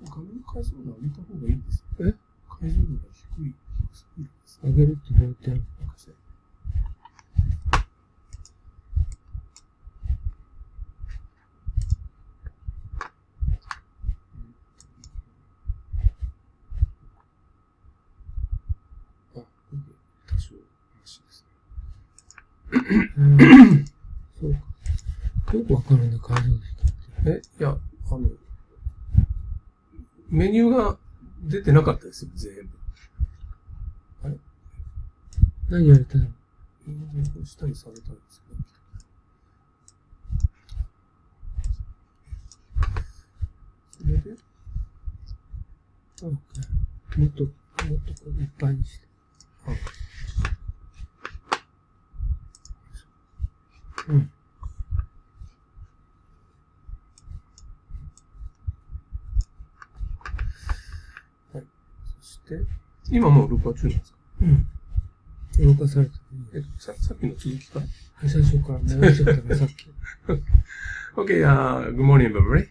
画面解像度上げた方がいいですよ。え？解像度が低すぎるんです。上げるってどうやってやるの？なんかして。あ、多少なしですね。そうか。よくわかるね、解像度低いって。いや、メニューが出てなかったですよ、全部。あれ？何やりたいの？下に下げたんですけど。それでもっとこういっぱいにして。うん。はい。そして、今もう録画中なんですか？うん。録画された。さっきの続きか？最初から流しちゃったからさっき。Okay, good morning everybody.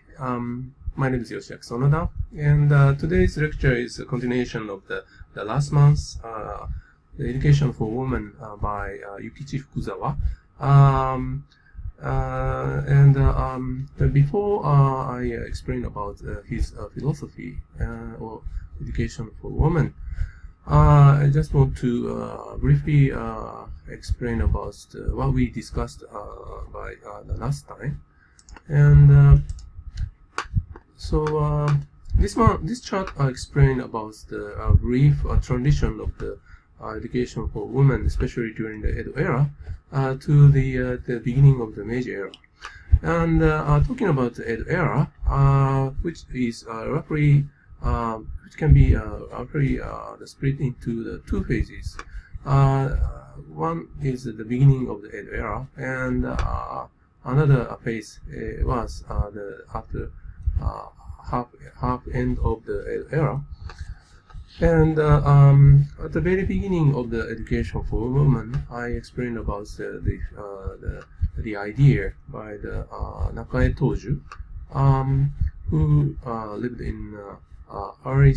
My name is Yoshiaki Sonoda, and today's lecture is a continuation of the last month's the Education for Women by Yukichi Fukuzawa. Before I explain about his philosophy or education for women, I just want to briefly explain about what we discussed by the last time. And this chart explains about the brief transition of the education for women, especially during the Edo era, to the beginning of the Meiji era. And talking about the Edo era, which is roughly which can be roughly split into the two phases. One is the beginning of the Edo era, and another phase was after half end of the Edo era. And at the very beginning of the education for women, I explained about the idea by the Nakae Toju, who lived in early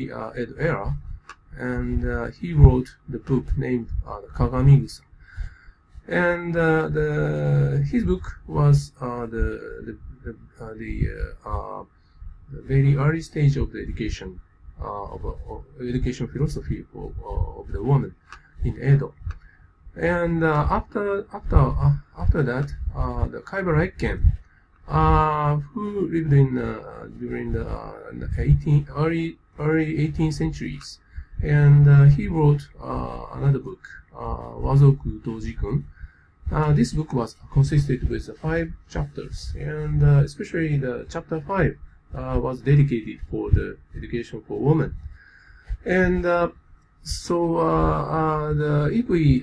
Edo era, and he wrote the book named Kagami-gusa. And his book was the very early stage of the education of education philosophy of the woman in Edo. And after that, the Kaibara Eiken, who lived in during the early 18th centuries, and he wrote another book, Wazoku Dojikun. This book consisted with 5 chapters, and especially the chapter 5 was dedicated for the education for women. And if we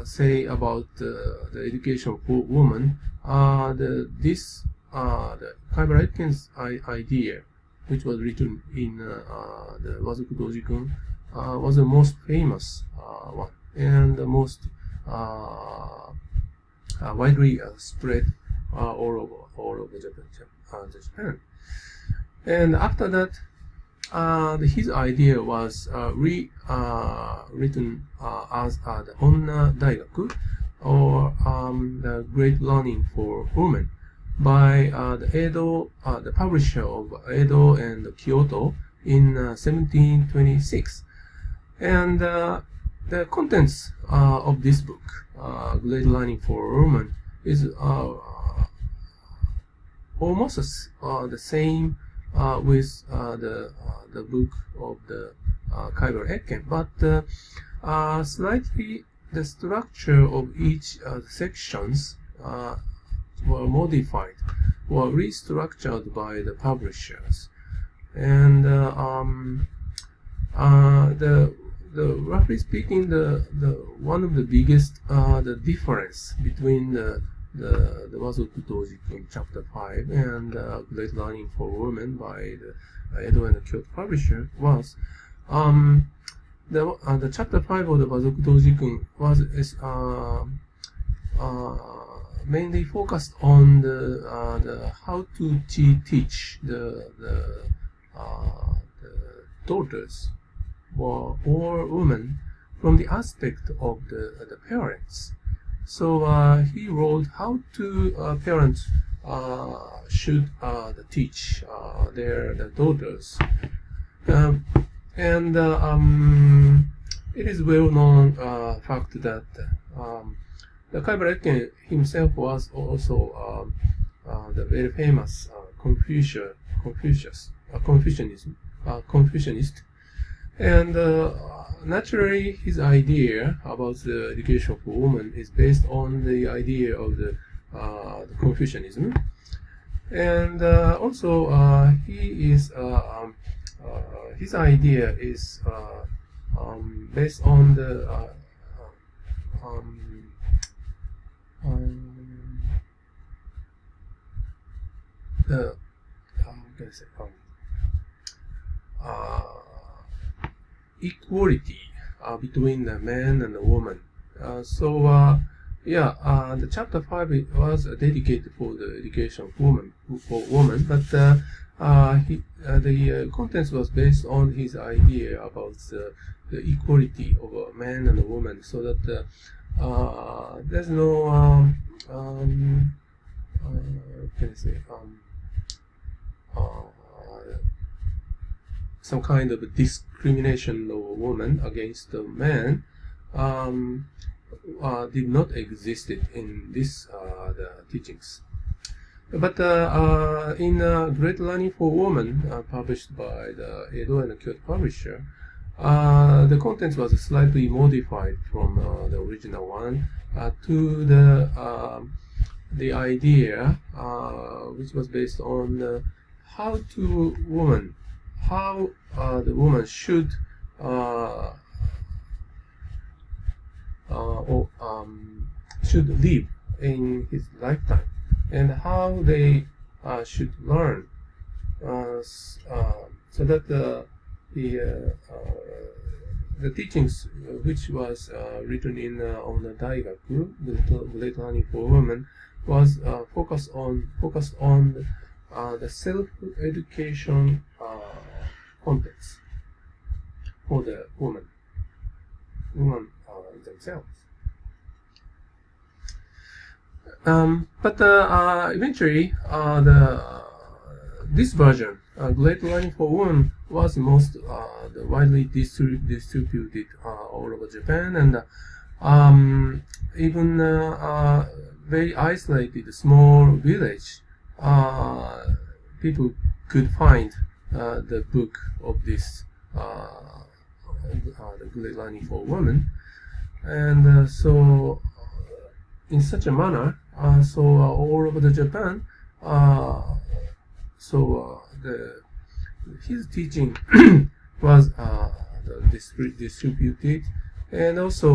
say about the education for women, the Kaibara Eiken's idea, which was written in the Wazoku Dojikun, was the most famous one and the most widely spread all over Japan. And after that, his idea was written as the Onna Daigaku, or the Great Learning for Women, by the publisher of Edo and Kyoto in 1726. And the contents of this book, Great Learning for Women, is almost the same with the book of the Kaibara Eiken, but slightly the structure of each sections were modified or restructured by the publishers. And roughly speaking, the one of the biggest the difference between the Wazoku Dojikun chapter 5 and Great Learning for Women by the Edo and the Kyoto publisher was the chapter 5 of the Wazoku Dojikun was mainly focused on the how to teach the the daughters were all women from the aspect of the parents. So he wrote how to parents should teach their daughters, and it is well known fact that the Kaiba himself was also the very famous Confucianist, and naturally his idea about the education for women is based on the idea of the Confucianism, and also he is his idea is based on the equality between the man and the woman. The chapter 5 was dedicated for the education of women, but the contents was based on his idea about the equality of a man and a woman, so that there's no some kind of discrimination of a woman against a man did not exist in this the teachings. But in Great Learning for Women, published by the Edo and Kyoto publisher, the contents was slightly modified from the original one to the idea which was based on how the woman should should live in his lifetime, and how they should learn, so that the teachings which was written in on the Daigaku, the Great Learning for Women, was focused on the self-education contents for the women themselves. But eventually, this version, Great Learning for Women, was most widely distributed all over Japan, and even very isolated small village, people could find the book of this the Great Learning for Women, and so in such a manner, all over the Japan, his teaching was distributed, and also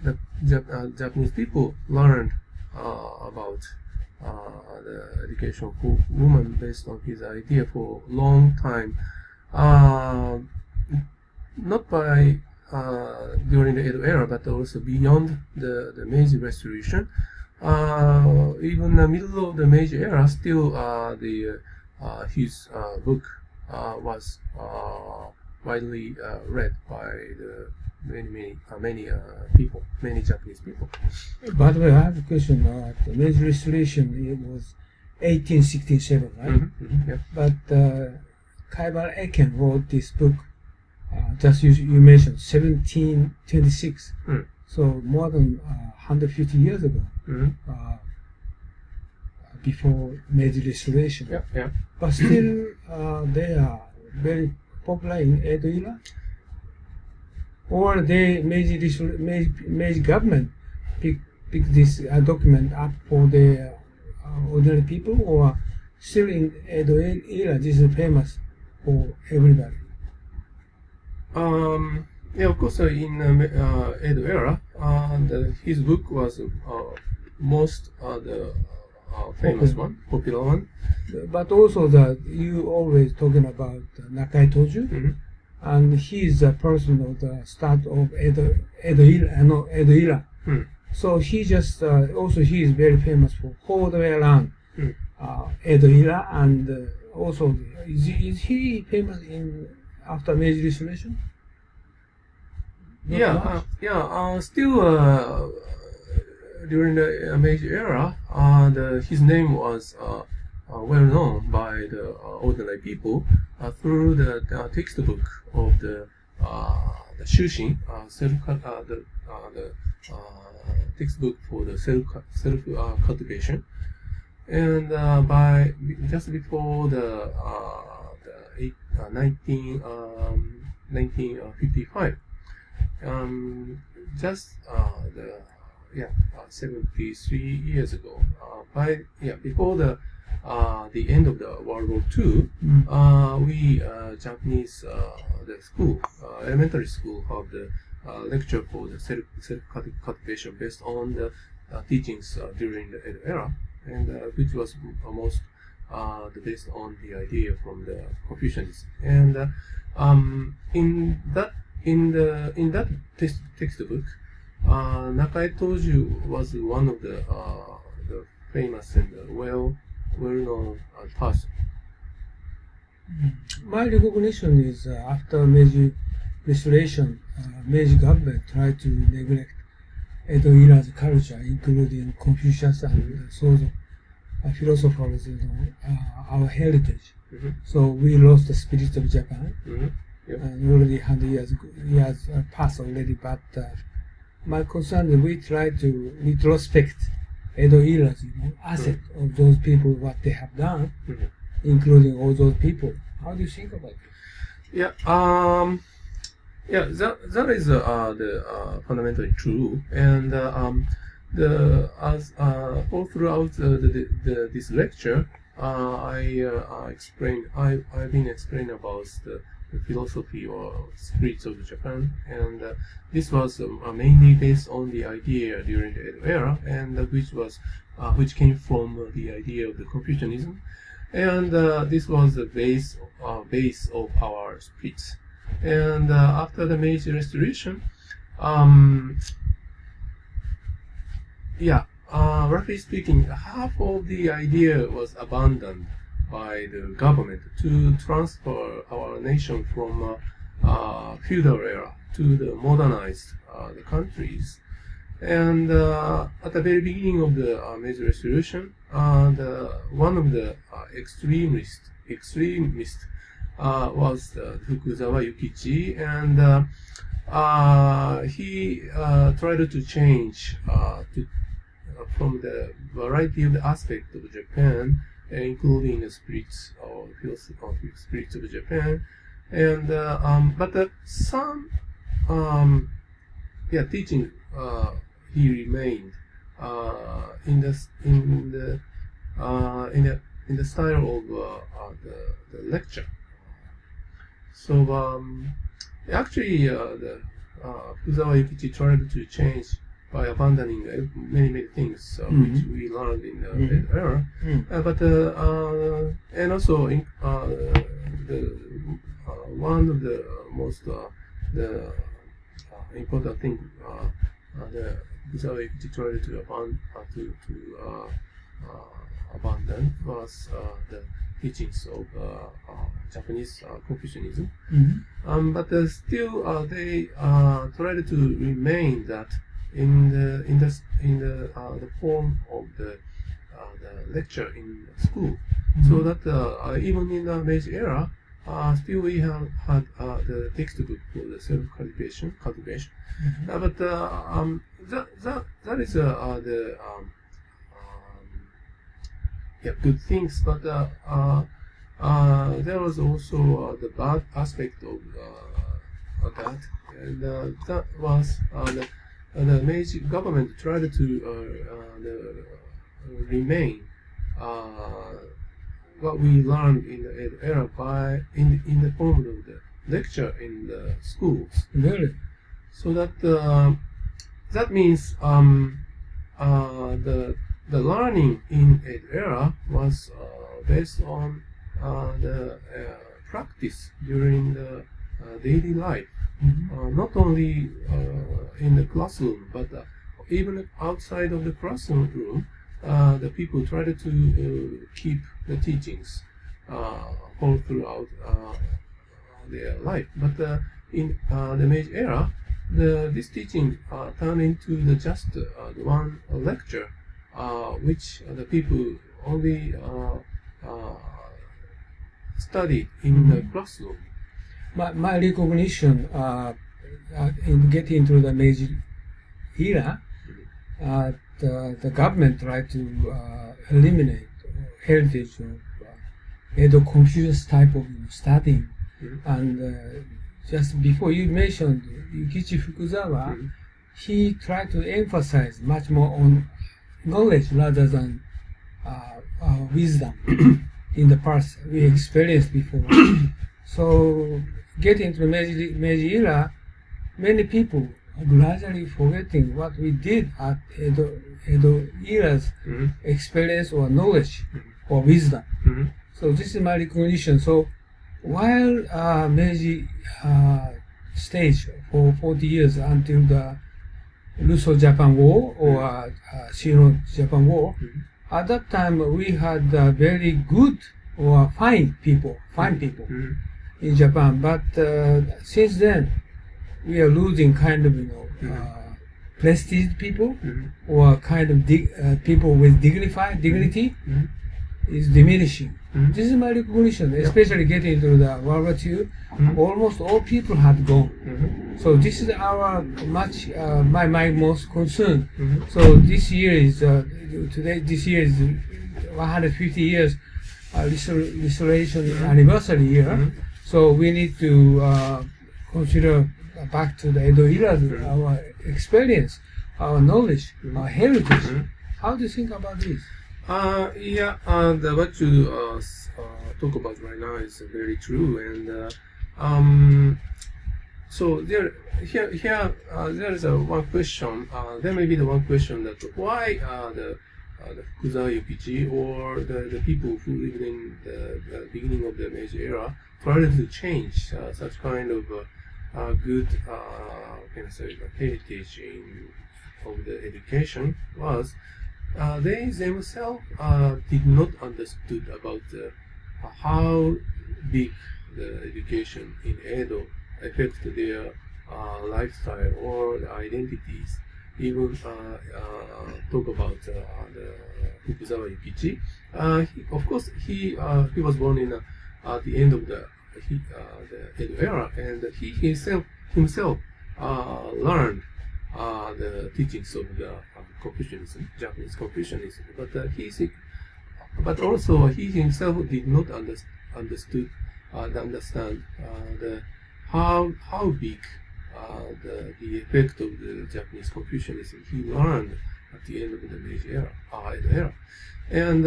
the Japanese people learned about the education for women based on his idea for a long time, not by during the Edo era, but also beyond the Meiji Restoration. Even the middle of the Meiji era, still his book was widely read by the many people, many Japanese people. By the way, I have a question. The Meiji Restoration, it was 1867, right? Mm-hmm, yeah. But Kaiba Eken wrote this book, just you mentioned, 1726. Mm. So more than 150 years ago, before Meiji Restoration. Yeah, yeah. But still, they are very popular in Edo era. Or the Meiji government pick this document up for the ordinary people, or still in Edo era, this is famous for everybody. Yeah, of course, in Edo era, his book was most the famous one, popular one. But also that you always talking about Nakai Toju. Mm-hmm. And he is the person of the start of Edo era. Mm. So he just also he is very famous for all the way around. Mm. Edo era, and also is he famous in after Meiji Restoration? Not much? Still during the Meiji era, his name was well known by the ordinary people through the textbook of the Shushin, the textbook for the self cultivation, and by just before the 1955, just 73 years ago, before the end of the World War II, we Japanese the school, elementary school, have the lecture for the self cultivation based on the teachings during the Edo era, and which was almost based on the idea from the Confucianism. And in that textbook, Nakai Toju was one of the famous and well-known person. My recognition is after Meiji Restoration, Meiji government tried to neglect Edo era's culture, including Confucius and sort of philosophers, our heritage. Mm-hmm. So we lost the spirit of Japan. Mm-hmm. Yep. And already 100 years passed already. But my concern is we try to retrospect Edo era's asset of those people, what they have done, including all those people. How do you think about it? That is the fundamentally true, and all throughout this lecture, I've been explaining about the philosophy or spirits of Japan, and this was mainly based on the idea during the Edo era, and which came from the idea of the Confucianism, and this was the base of our spirits. And after the Meiji Restoration, roughly speaking, half of the idea was abandoned by the government to transfer our nation from feudal era to the modernized the countries. And at the very beginning of the Meiji Restoration, one of the extremists was Fukuzawa Yukichi, and he tried to change from the variety of the aspects of Japan, including the spirits or spirits of Japan, and but some teaching he remained in the style of the lecture. So actually, the Fukuzawa Yukichi tried to change by abandoning many things which we learned in the era, but and also in, one of the most important thing the Fukuzawa Yukichi tried to abandon was the teachings of Japanese Confucianism, but still they tried to remain that in the form of the lecture in school, so that even in the Meiji era, still we had the textbook for the self cultivation, but that is the good things, but there was also the bad aspect of that, and that was the Meiji government tried to remain what we learned in the Edo era by in the form of the lecture in the schools. Really? So that that means the learning in Edo era was based on the practice during the daily life, not only in the classroom, but even outside of the classroom. the people tried to keep the teachings all throughout their life. But in the Meiji era, this teaching turned into just one lecture, which the people only studied in the classroom. My recognition in getting into the Meiji era, the government tried to eliminate heritage of Edo Confucius type of studying. And just before you mentioned Yukichi Fukuzawa, he tried to emphasize much more on knowledge rather than wisdom in the past we experienced before. So getting into the Meiji era, many people are gradually forgetting what we did at Edo era's experience or knowledge or wisdom. So this is my recognition. So while Meiji stage for 40 years until the Russo-Japan War or Sino-Japan War, at that time we had very good or fine people in Japan. But since then, we are losing kind of prestige people or kind of people with dignity is diminishing. This is my recognition, especially getting into the World War II. Almost all people had gone. So this is our my most concern. So this year is this year is 150 years restoration anniversary year. So we need to consider back to the Edo era, our experience, our knowledge, our heritage. How do you think about this? What you talk about right now is very true, and so there is one question. There may be the one question that why the Fukuzawa Yukichi or the people who lived in the beginning of the Meiji era tried to change such kind of good heritage of the education was. They themselves did not understood about how big the education in Edo affected their lifestyle or the identities. Even talk about the Fukuzawa Yukichi. Of course, he was born in at the end of the Edo era, and he himself learned the teachings of the Confucianism, Japanese Confucianism, but also he himself did not understand how big the effect of the Japanese Confucianism he learned at the end of the Meiji era, Edo era, and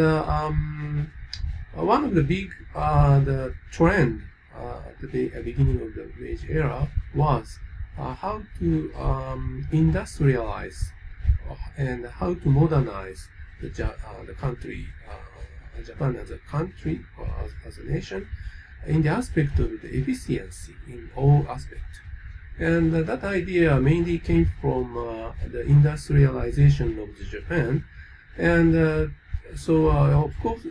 one of the big the trend at the beginning of the Meiji era was how to industrialize and how to modernize the country, Japan as a country or as a nation, in the aspect of the efficiency in all aspects. And that idea mainly came from the industrialization of Japan, and so of course,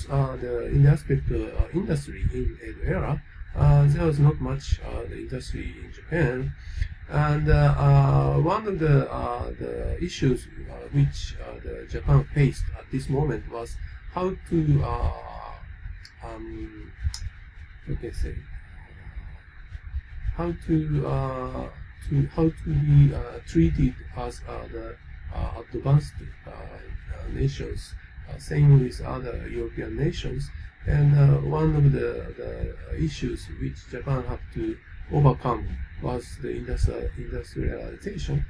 in the aspect of industry in Edo era, there was not much the industry in Japan, and one of the issues which the Japan faced at this moment was how to how to be treated as the advanced nations, same with other European nations. And one of the issues which Japan had to overcome was the industrialization.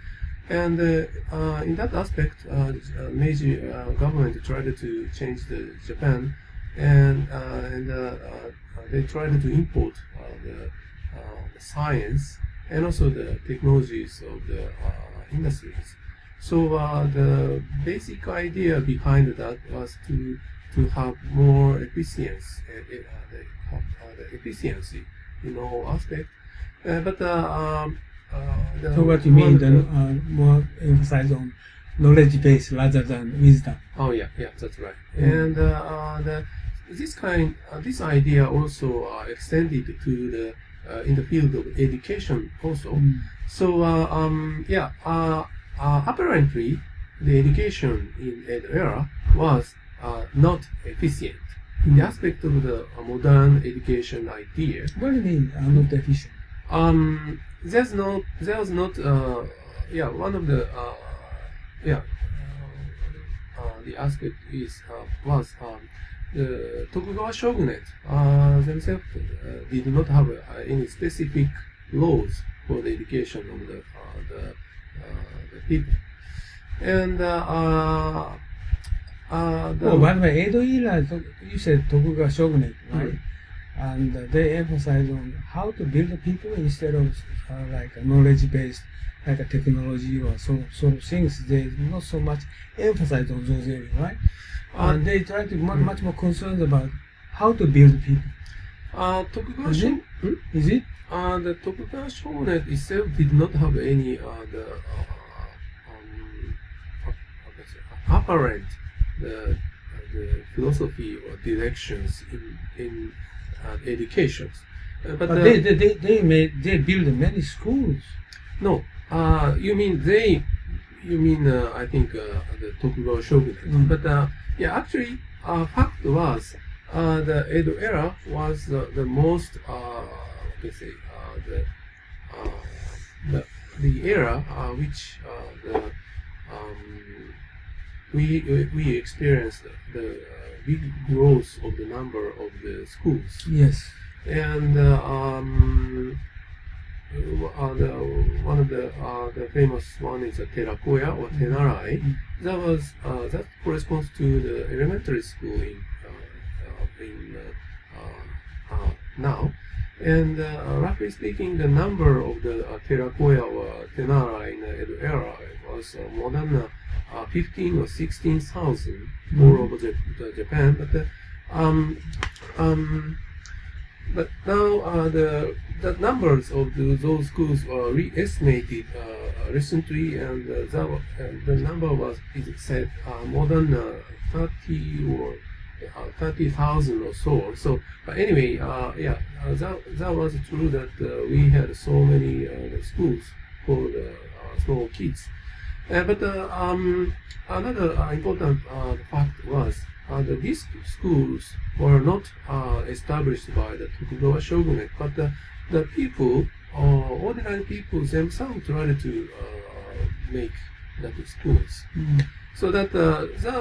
And in that aspect, Meiji government tried to change the Japan, and they tried to import the science and also the technologies of the industries. So the basic idea behind that was to have more efficiency, the efficiency in all aspects. So what you mean then more emphasize on knowledge base rather than wisdom. Oh yeah, that's right. And this idea also extended to the in the field of education also. So apparently the education in Edo era was not efficient in the aspect of the modern education idea. What do you mean not efficient? There's not one of the the aspect is was the Tokugawa shogunate themselves did not have any specific laws for the education of the people, and by the way, Edo era, you said Tokugawa shogunate, right? And they emphasize on how to build the people instead of like a knowledge-based, like a technology or sort of things. They not so much emphasize on those areas, right? And they try to much more concerned about how to build people. Tokugawa Is it? The Tokugawa shogunate itself did not have any apparent the philosophy or directions in education, but they build many schools. No, you mean I think the Tokugawa shogunate. But actually, fact was the Edo era was the most the era which we experienced the big growth of the number of the schools. Yes. And one of the famous one is Terakoya or Tenarai. That corresponds to the elementary school in now. And roughly speaking, the number of the Terakoya or Tenarai in the Edo era was more than 15 or 16,000 all over Japan. But now the numbers of those schools were re-estimated recently, and the number is said more than 30,000 or so. So, but anyway, that was true that we had so many schools for the small kids. But another important fact was that these schools were not established by the Tokugawa shogunate, but the people, ordinary people themselves, tried to make that schools. So that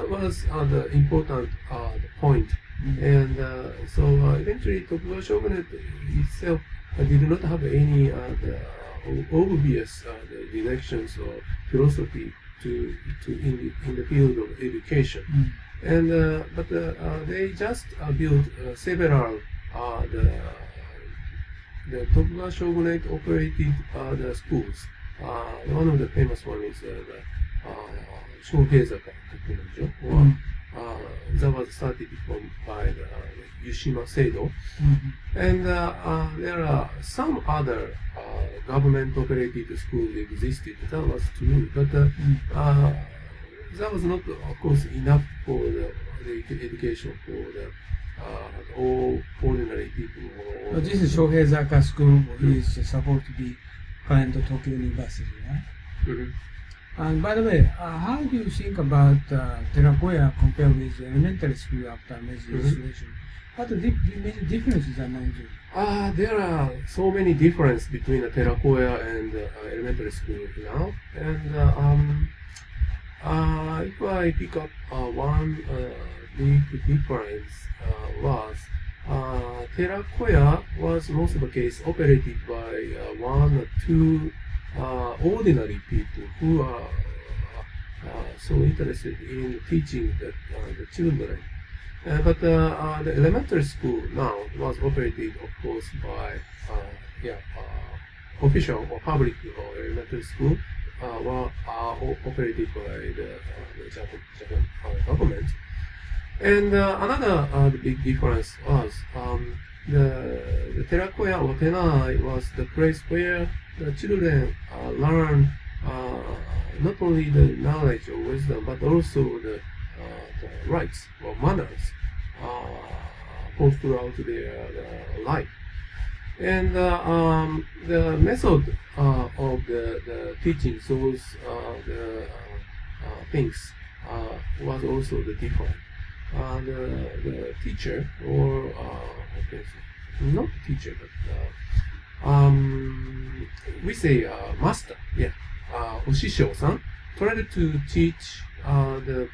was the important point. And so eventually Tokugawa shogunate itself did not have any obvious directions or philosophy in the field of education. And but they just built several the Tokugawa shogunate operated the schools. One of the famous one is the Shoheizaka technology, or that was started by the Yushima Seido. And there are some other government-operated schools existed. That was true, but that was not, of course, enough for the education for the all ordinary people. This is Shoheizaka School, which is supposed to be current Tokyo University, right? And by the way, how do you think about Terakoya compared with the elementary school after Meiji Restoration? What are the major differences among them? There are so many differences between the Terakoya and elementary school now. And if I pick up one big difference was Terakoya was most of the case operated by one or two ordinary people who are so interested in teaching the children. But the elementary school now was operated, of course, by official or public or elementary school were operated by the Japan government. And another big difference was the Terakoya or Tenai was the place where the children learn not only the knowledge or wisdom, but also the rights or manners all throughout their life. And the method of the teaching those things was also the different. The teacher, or okay, not teacher, but we say master, yeah, お師匠さん tried to teach the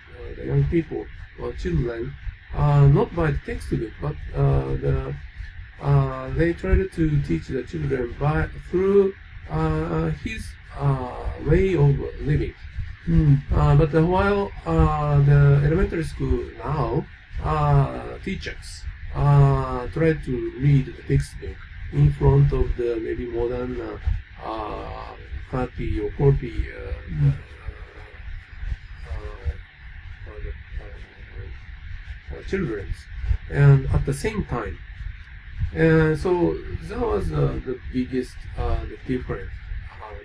young people or children not by the textbook, but they tried to teach the children through his way of living. But while the elementary school now, teachers try to read the textbook in front of the maybe modern 30 or 40 children, and at the same time. And so that was the biggest the difference,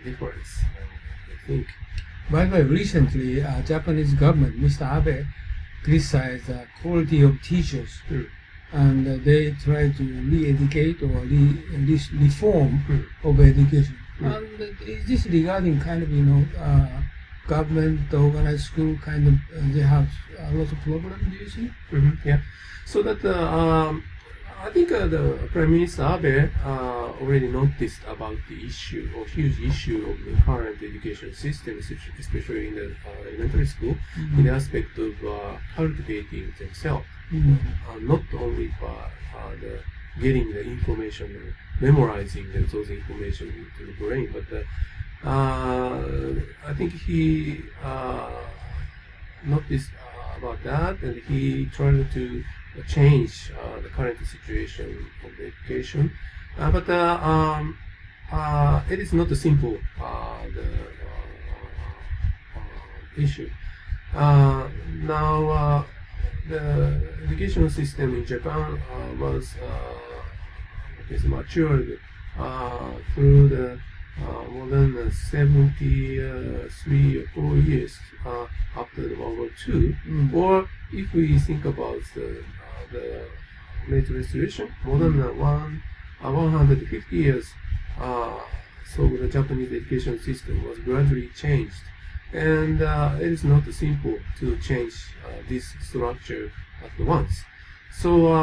I think. By the way, recently, Japanese government, Mr. Abe, criticized the quality of teachers, and they try to re-educate or reform of education. And is this regarding kind of, government organized school kind of, they have a lot of problems, do you think? Yeah. So that I think the Prime Minister Abe already noticed about the issue or huge issue of the current education system, especially in the elementary school, in the aspect of cultivating themselves, not only by getting the information, memorizing those information into the brain, but I think he noticed about that, and he tried to change the current situation of the education, but it is not a simple issue. Now the education system in Japan was matured through the more than 73 or 4 years after the World War II, or if we think about the Meiji Restoration, more than 150 years, so the Japanese education system was gradually changed, and it is not simple to change this structure at once. So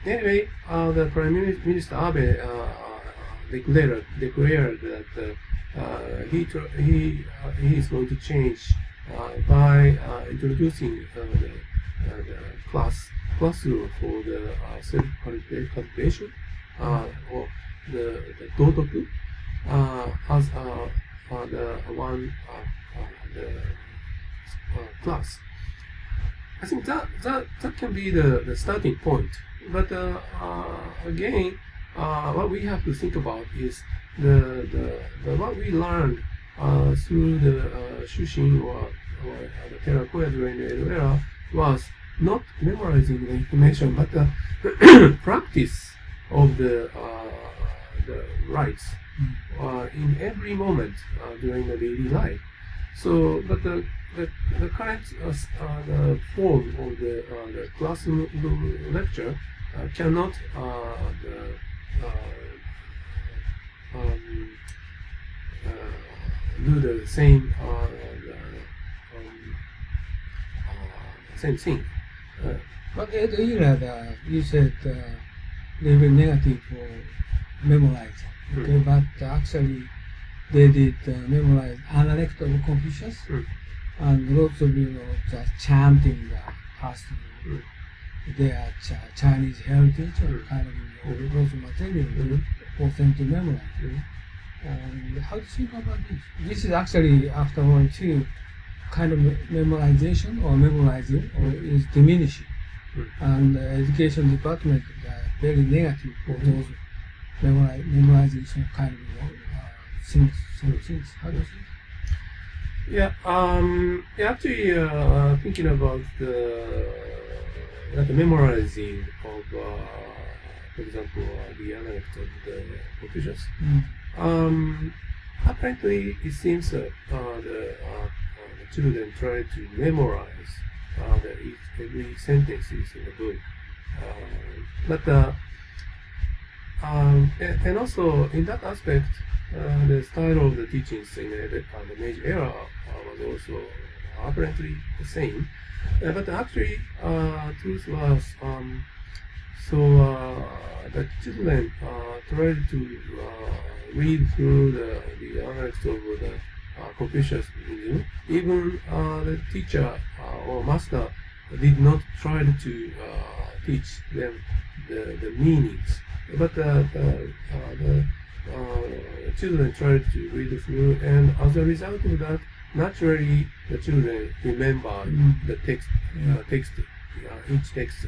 anyway, the Prime Minister Abe declared that he is going to change by introducing the classroom for the self-cultivation or the dotoku as the one class. I think that can be the starting point. But again, what we have to think about is the what we learned through the Shushin or the Terakoya during the Edo era was not memorizing the information, but the practice of the rights in every moment during the daily life. So, but the current the form of the classroom lecture cannot do the same same thing. But at the era, you said they were negative for memorizing. Okay, but actually they did memorize analect of Confucius, and lots of just chanting the past their Chinese heritage or kind of lots of material for them to memorize. And how do you think about this? This is actually after World War II kind of memorization or memorizing or is diminishing, and the education department very negative for those memorizing some kind of things. How do you think? Yeah, actually, thinking about the memorizing of, for example, the analect of the Confucius. apparently it seems that the children try to memorize every sentences in the book. And also in that aspect, the style of the teachings in the Meiji era was also apparently the same. But actually, truth was the children tried to read through the analects of the Confucianism. Even the teacher or master did not try to teach them the meanings, but the children tried to read through, and as a result of that, naturally the children remember the text, each text.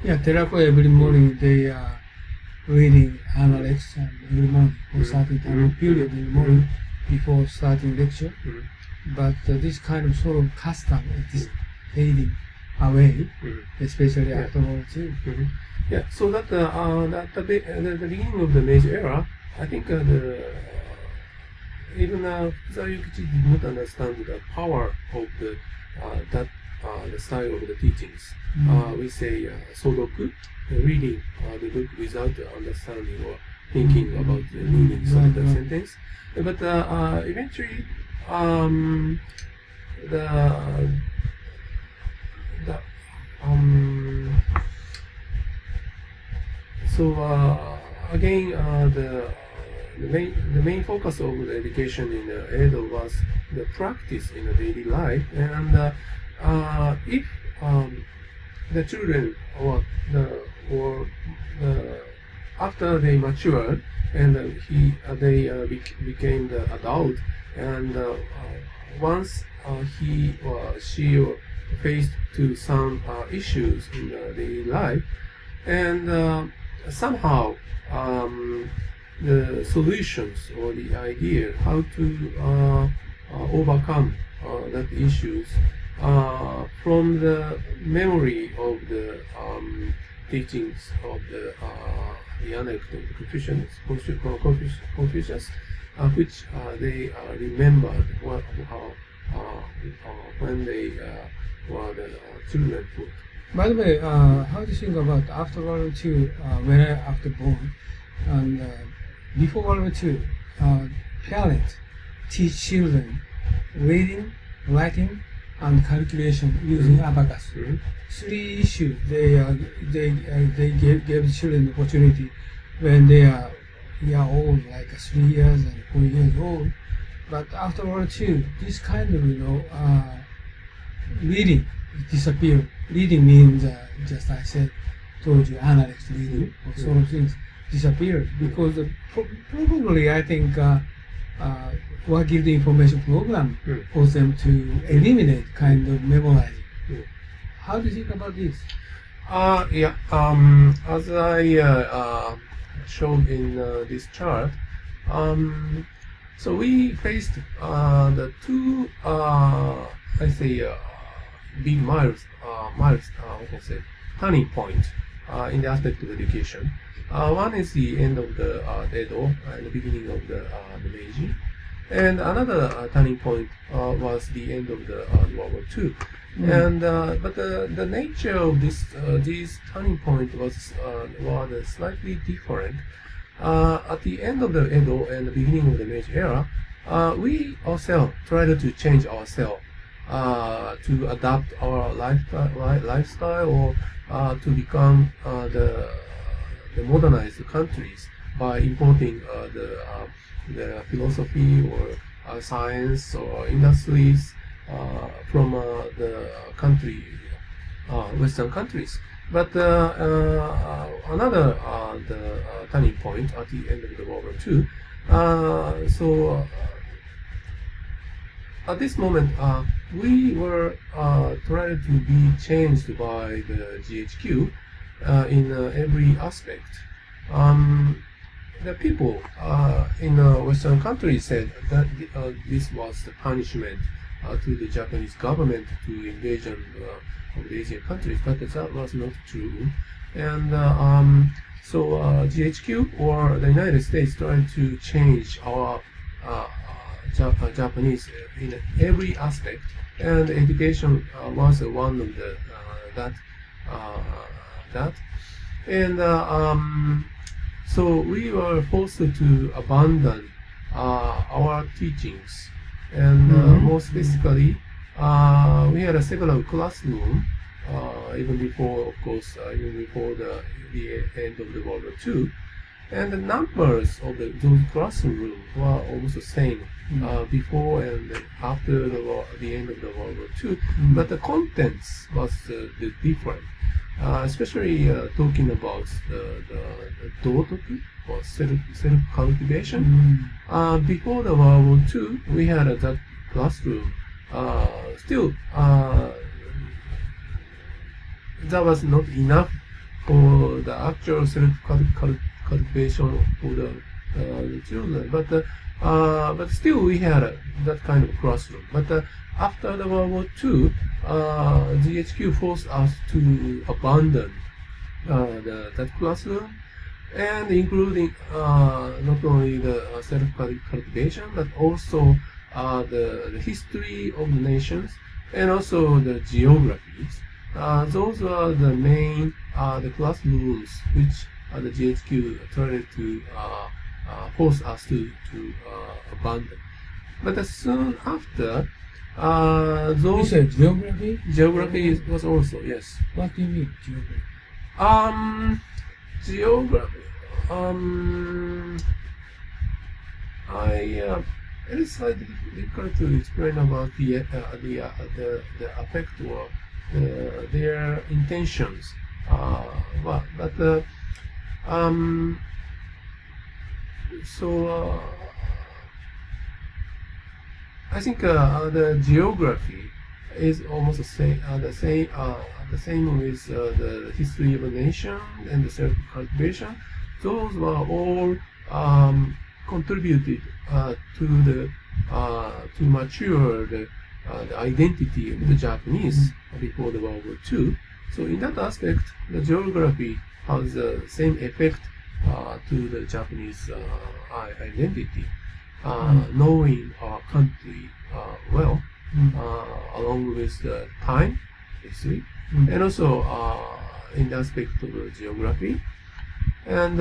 Yeah, Terako every morning they are reading analects every morning for certain time of period in the morning before starting lecture. But this kind of sort of custom is fading away, especially after World War II. Yeah, so that at the beginning of the Meiji era, I think even Fusayukichi did not understand the power of the style of the teachings. We say sodoku, reading the book without understanding or thinking about the meanings of the sentence. But eventually, again, the main focus of the education in Edo was the practice in the daily life, and if the children after they matured and they became the adult, and once he or she faced to some issues in the daily life, and somehow the solutions or the idea how to overcome that issues from the memory of the teachings of the analect of the Confucius, which they remembered when they were the children. By the way, how do you think about after World War II, when after born, and before World War II, parents teach children reading, writing, and calculation using abacus. Three issues they gave the children the opportunity when they are old, like 3 years and 4 years old. But after World War II, this kind of reading disappeared. Reading means just I said, told you, analytics reading or sort of things disappeared because probably I think what give the information program for them to eliminate kind of memorizing. How do you think about this? As I showed in this chart, so we faced the two, big turning point in the aspect of education. One is the end of the Edo and the beginning of the Meiji, and another turning point was the end of the World War II. And but the nature of these turning point was slightly different. At the end of the Edo and the beginning of the Meiji era, we ourselves tried to change ourselves to adapt our lifestyle or to become the modernized countries by importing the philosophy or science or industries from the Western countries. But another turning point at the end of the World War II. At this moment, we were trying to be changed by the GHQ in every aspect. The people in Western countries said that this was the punishment to the Japanese government to invasion of the Asian countries, but that was not true. And so GHQ or the United States tried to change our Japanese in every aspect, and education was one of the that. And so we were forced to abandon our teachings, and more specifically, we had several classrooms even before, of course, even before the end of the World War II. And the numbers of those classrooms were almost the same before and after the end of the World War II, but the contents was different. Especially talking about the dotoku or self-cultivation. Before the World War II, we had that classroom. Still, that was not enough for the actual self-cultivation for the children. But still, we had that kind of classroom. But after the World War II, GHQ forced us to abandon that classroom, and including not only the self-cultivation, but also the history of the nations, and also the geographies. Those are the main the classrooms which the GHQ tried to force us to abandon. But soon after, those You said geography? geography was also, yes. What do you mean, geography? Geography. It is slightly difficult to explain about the effect or their intentions. I think the geography is almost the same. The same with the history of a nation and the self-cultivation. Those were all contributed to mature the identity of the Japanese before the World War II. So in that aspect, the geography has the same effect to the Japanese identity. Knowing our country well, along with the time, history, and also in the aspect of the geography. And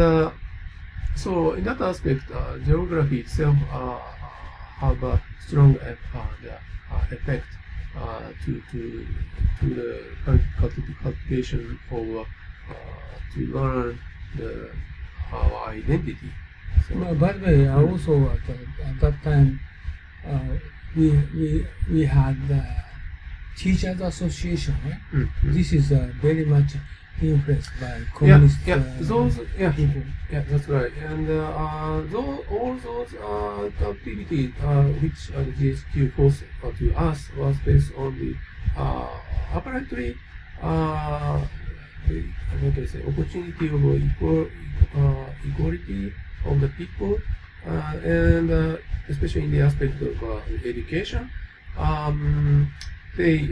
so in that aspect, geography itself have a strong effect to the cultivation of to learn our identity. So, By the way, also at that time, we had the Teachers Association, right? This is very much influenced by communist people. That's right. And all those activities which the GHQ forced to us was based on the apparently opportunity of equality of the people, and especially in the aspect of education. They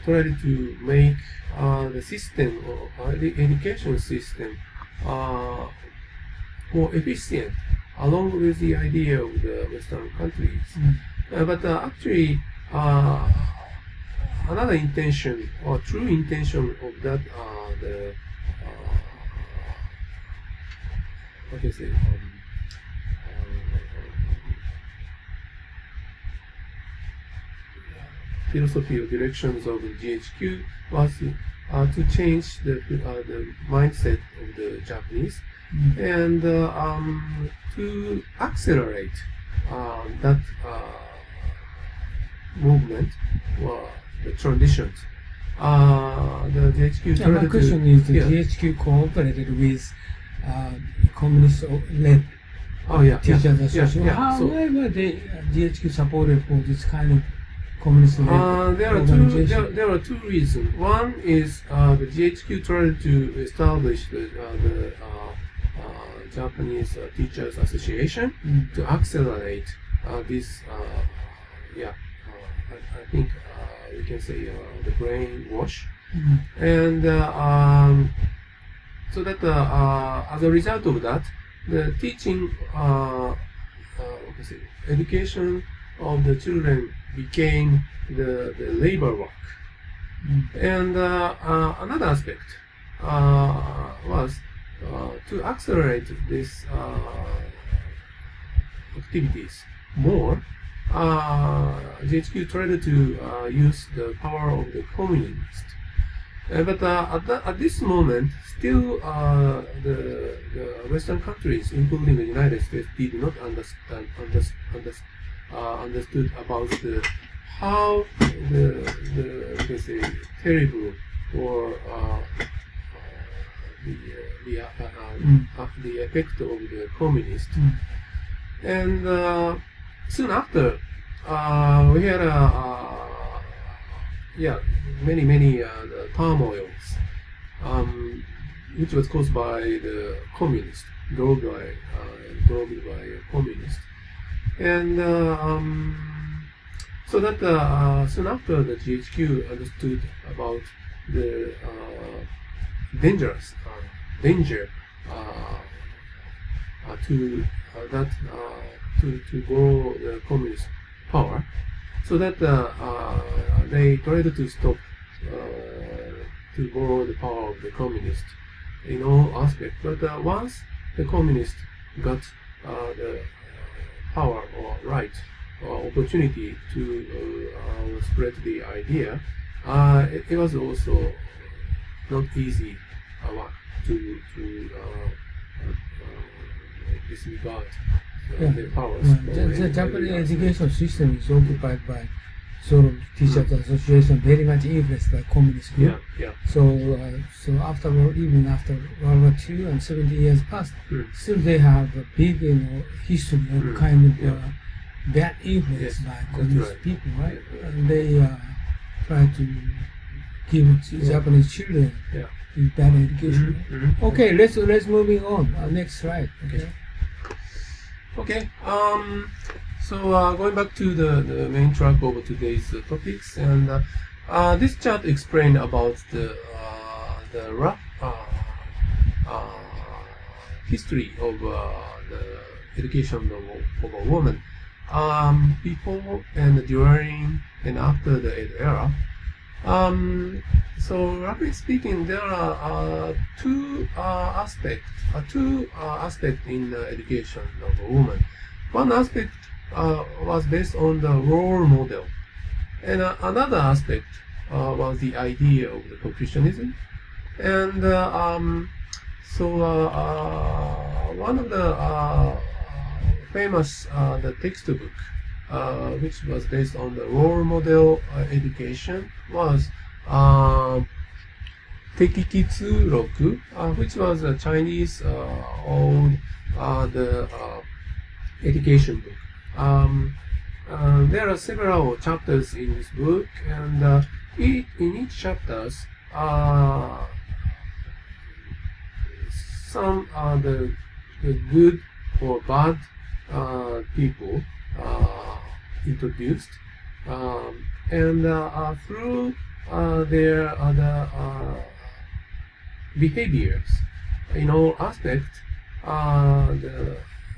tried to make the system, the education system, more efficient, along with the idea of the Western countries. But actually, another intention or true intention of that, philosophy or directions of the GHQ was to change the mindset of the Japanese, and to accelerate that movement or the traditions. The GHQ. My question is: the GHQ cooperated with communist-led teachers association. However, the GHQ supported for this kind of communist-led organization? There are two reasons. One is the GHQ tried to establish the Japanese Teachers Association to accelerate this. I think we can say the brainwash, and so that as a result of that, the teaching education of the children became the labor work. And another aspect was to accelerate these activities more. GHQ tried to use the power of the communists. But at this moment, still the Western countries, including the United States, did not understood about how let's say, terrible or the effect of the communist. And soon after, we had many turmoils, which was caused by the communists, drove by communists, and so that soon after the GHQ understood about the danger to borrow the communist power, so that they tried to stop to borrow the power of the communists in all aspects. But once the communists got the power or right or opportunity to spread the idea, it was also not easy to disregard the powers. The Japanese education system is occupied by sort of teachers association, very much influenced by communist group. So after even after World War II and 70 years passed, still they have a big history of kind of bad influence by communist people, right? And they try to give Japanese children bad education. Okay, let's moving on. Next slide. Okay. So going back to the main track of today's topics, and this chart explains about the rough history of the education of a woman before and during and after the Edo era. So roughly speaking, there are two aspects in the education of a woman. One aspect was based on the role model, and another aspect was the idea of the Confucianism. And one of the famous the textbook which was based on the role model education was Tekikitsuroku, which was a Chinese old the education book. There are several chapters in this book, and in each chapters, some the good or bad people introduced, and through their other behaviors in all aspects,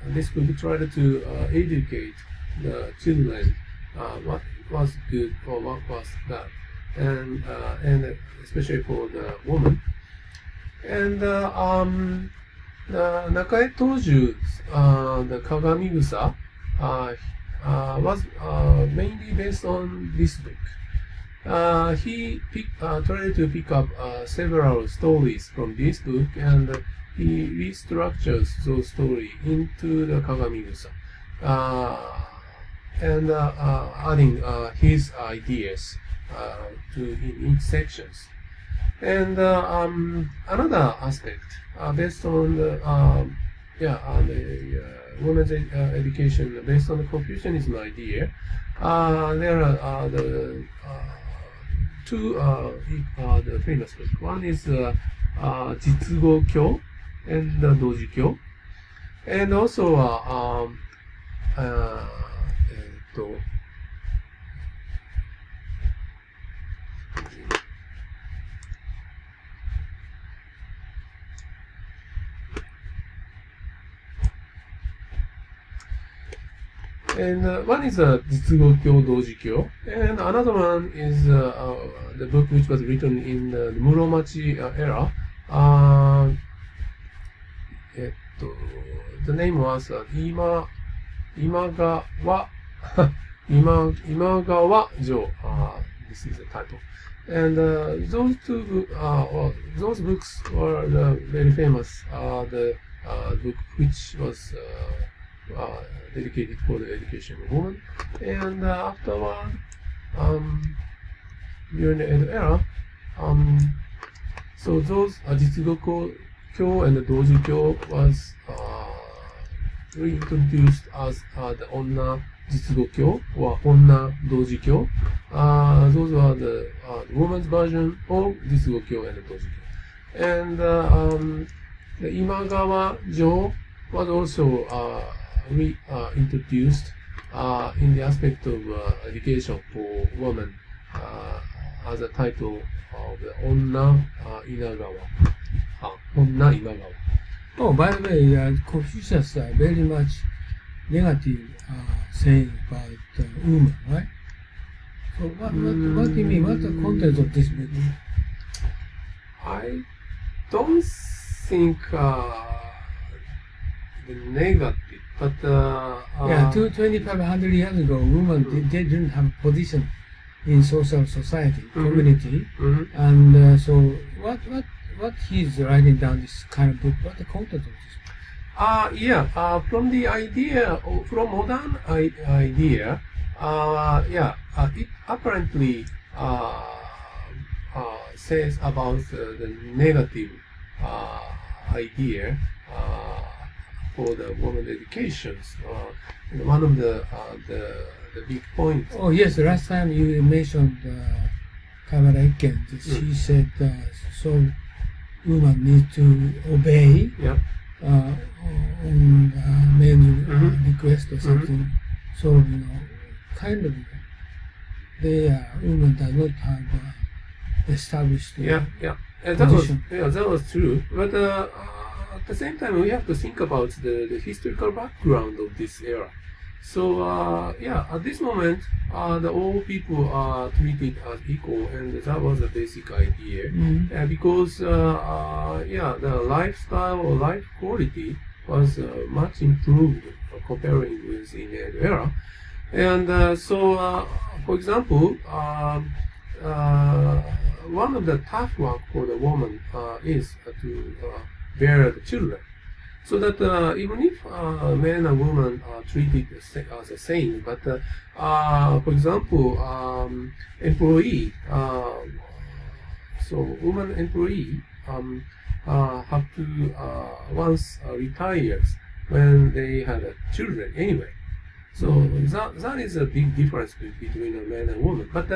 this could try to educate the children what was good or what was bad, and especially for the woman. And the Nakae Toju's the Kagami-gusa was mainly based on this book. He tried to pick up several stories from this book, and he restructures those stories into the Kagami-gusa, and adding his ideas in each sections. And another aspect based on the women's education based on the Confucianism idea, there are the two the famous books. One is Jitsugo Kyo and Doji Kyo, and also And one is実語教同時教, and another one is the book which was written in the Muromachi era. The name was Imagawa Imagawa Jo. This is the title. And those books were very famous. The book which was dedicated for the education of women. And afterward, during the Edo era, so those Jitsugo Kyo and the Doji Kyo was reintroduced as the Onna Jitsugo Kyo or Onna Doji Kyo. Those were the woman's version of Jitsugo Kyo and the Doji Kyo. And the Imagawa Jo was also reintroduced in the aspect of education for women as a title of the Onna Inagawa. Onna Inagawa. Oh, by the way, Confucius very much negative saying about woman, right? So what do you mean? What's the content of this book? I don't think the negative, but 2,500 years ago, women they didn't have position in social society, community, and so what he's writing down this kind of book? What the content of this? From the idea, from modern idea, it apparently says about the negative idea for the women educations. One of the big points. Oh yes, last time you mentioned Kamara Eken. She said so women need to obey on men's request or something. So kind of women does not have established that was true. But at the same time, we have to think about the historical background of this era. So at this moment, all people are treated as equal, and that was the basic idea. Because the lifestyle or life quality was much improved comparing with in the era. And for example, one of the tough work for the woman is to bear the children. So that even if men and women are treated as the same, but for example, employee, so woman employee have to once retires when they had children anyway. So that is a big difference between a man and woman. But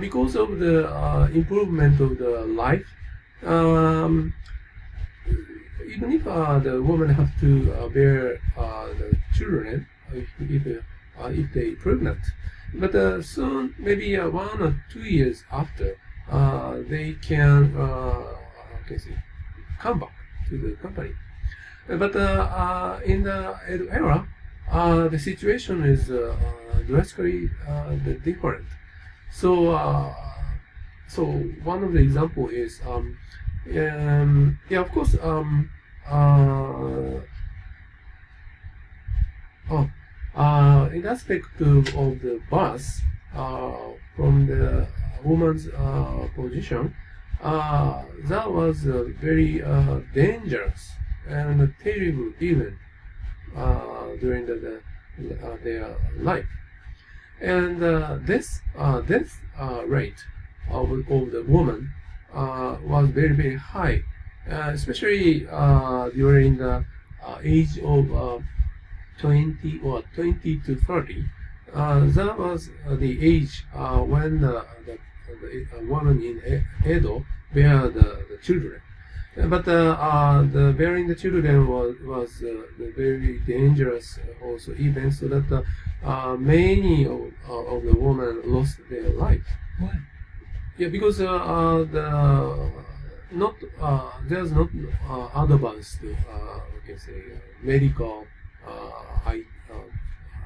because of the improvement of the life, even if the woman have to bear the children if they pregnant, but soon maybe 1 or 2 years after they can come back to the company. But in the Edo era, the situation is drastically different. So one of the example is of course in aspect of the birth from the woman's position, that was very dangerous and terrible event during their life. And this death rate of the woman was very, very high, especially during the age of 20 to 30. That was the age when the woman in Edo bear the children. But the bearing the children was the very dangerous also event, so that many of the women lost their life. Why? Yeah, because there's not advanced medical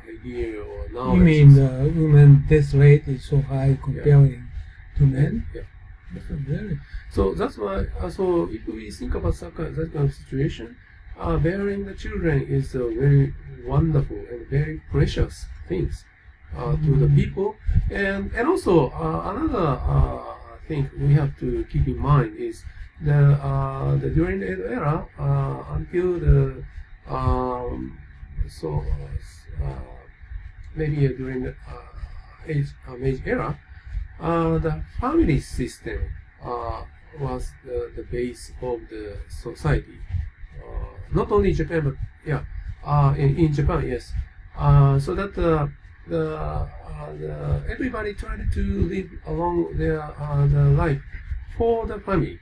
idea or knowledge. You mean the women death rate is so high comparing to men? Yeah. Really? So that's why. So if we think about that kind of situation, bearing the children is a very wonderful and very precious things to the people, and also another thing we have to keep in mind is the during the Edo era until the maybe during the Meiji era, the family system was the base of the society. Not only Japan, but in Japan, yes. So that everybody tried to live along their life for the family,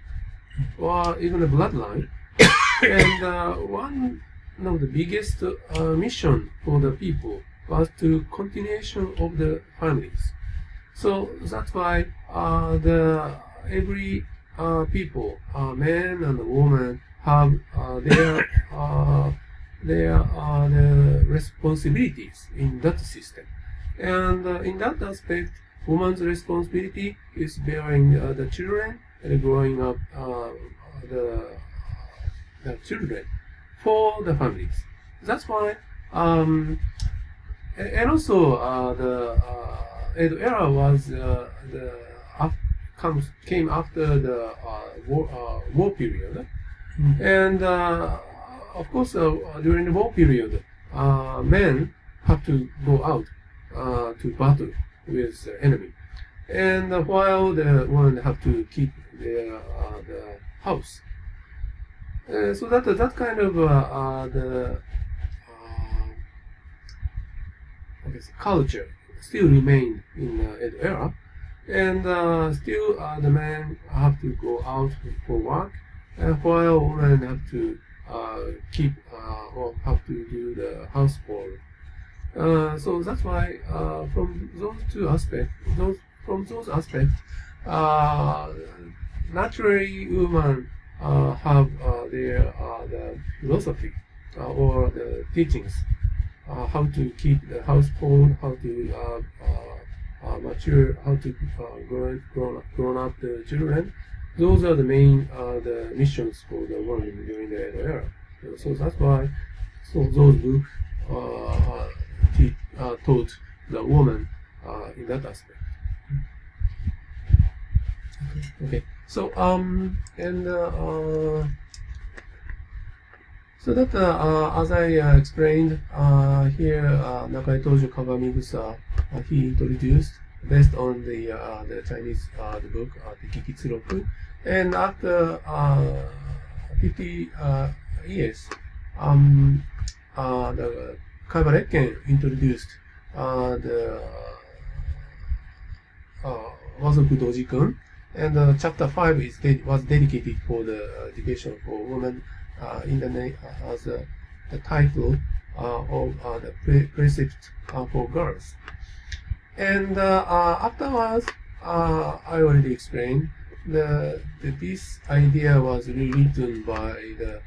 or even the bloodline. And one of the biggest mission for the people was to continuation of the families. So that's why every people, men and women, have their responsibilities in that system. And in that aspect, woman's responsibility is bearing the children and growing up the children for the families. That's why, and also the Edo era was came after the war period, and of course during the war period, men have to go out to battle with the enemy, and while the women have to keep the house. So that kind of the culture still remained in Edo era, and still the men have to go out for work, while women have to keep or have to do the household. So that's why from those aspects, naturally women have their the philosophy or the teachings, how to keep the household, how to mature, how to grown up the children. Those are the main the missions for the women during the Edo era. So that's why those books taught the woman in that aspect. Okay. So so that as I explained here, Nakai Tojo Kagami-gusa, he introduced based on the Chinese the book Tikikitsuroku, and after 50 years, the Kaiba introduced the Wazoku Dojikun, and chapter 5 was dedicated for the education for women in the name as the title of the precept for girls. And afterwards, I already explained this idea was rewritten by the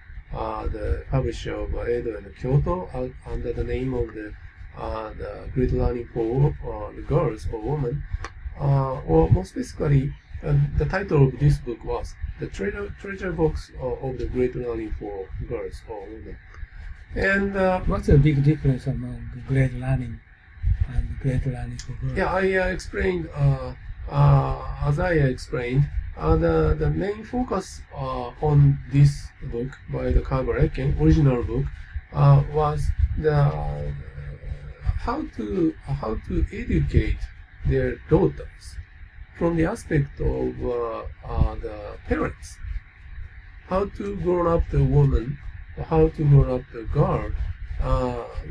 publisher of Edo and Kyoto under the name of the Great Learning for the girls or women, or more specifically, the title of this book was the treasure box of the Great Learning for girls or women. And what's the big difference among the Great Learning and the Great Learning for girls? Yeah, I explained as I explained. The main focus on this book by the Kaiba original book was the how to educate their daughters from the aspect of the parents, how to grow up the woman, how to grow up the girl,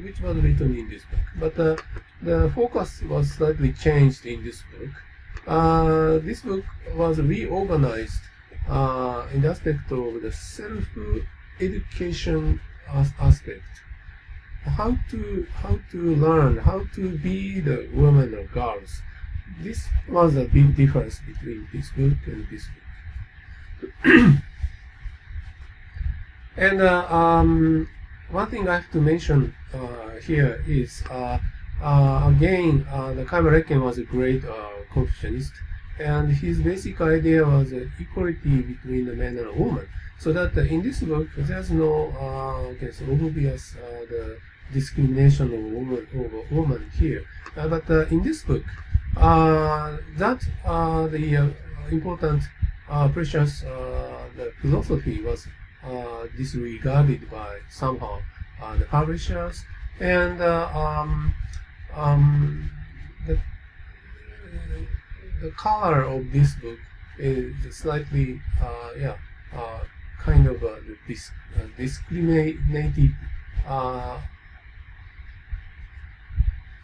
which was written in this book. But the focus was slightly changed in this book. This book was reorganized in the aspect of the self-education aspect. How to learn, how to be the women or girls. This was a big difference between this book and this book. And one thing I have to mention here is again the海野恵一was a great Confucianist, and his basic idea was equality between the man and a woman. So that in this book there's no obvious the discrimination of woman here, but in this book that the important precious the philosophy was disregarded by somehow the publishers, and the color of this book is slightly kind of discriminated,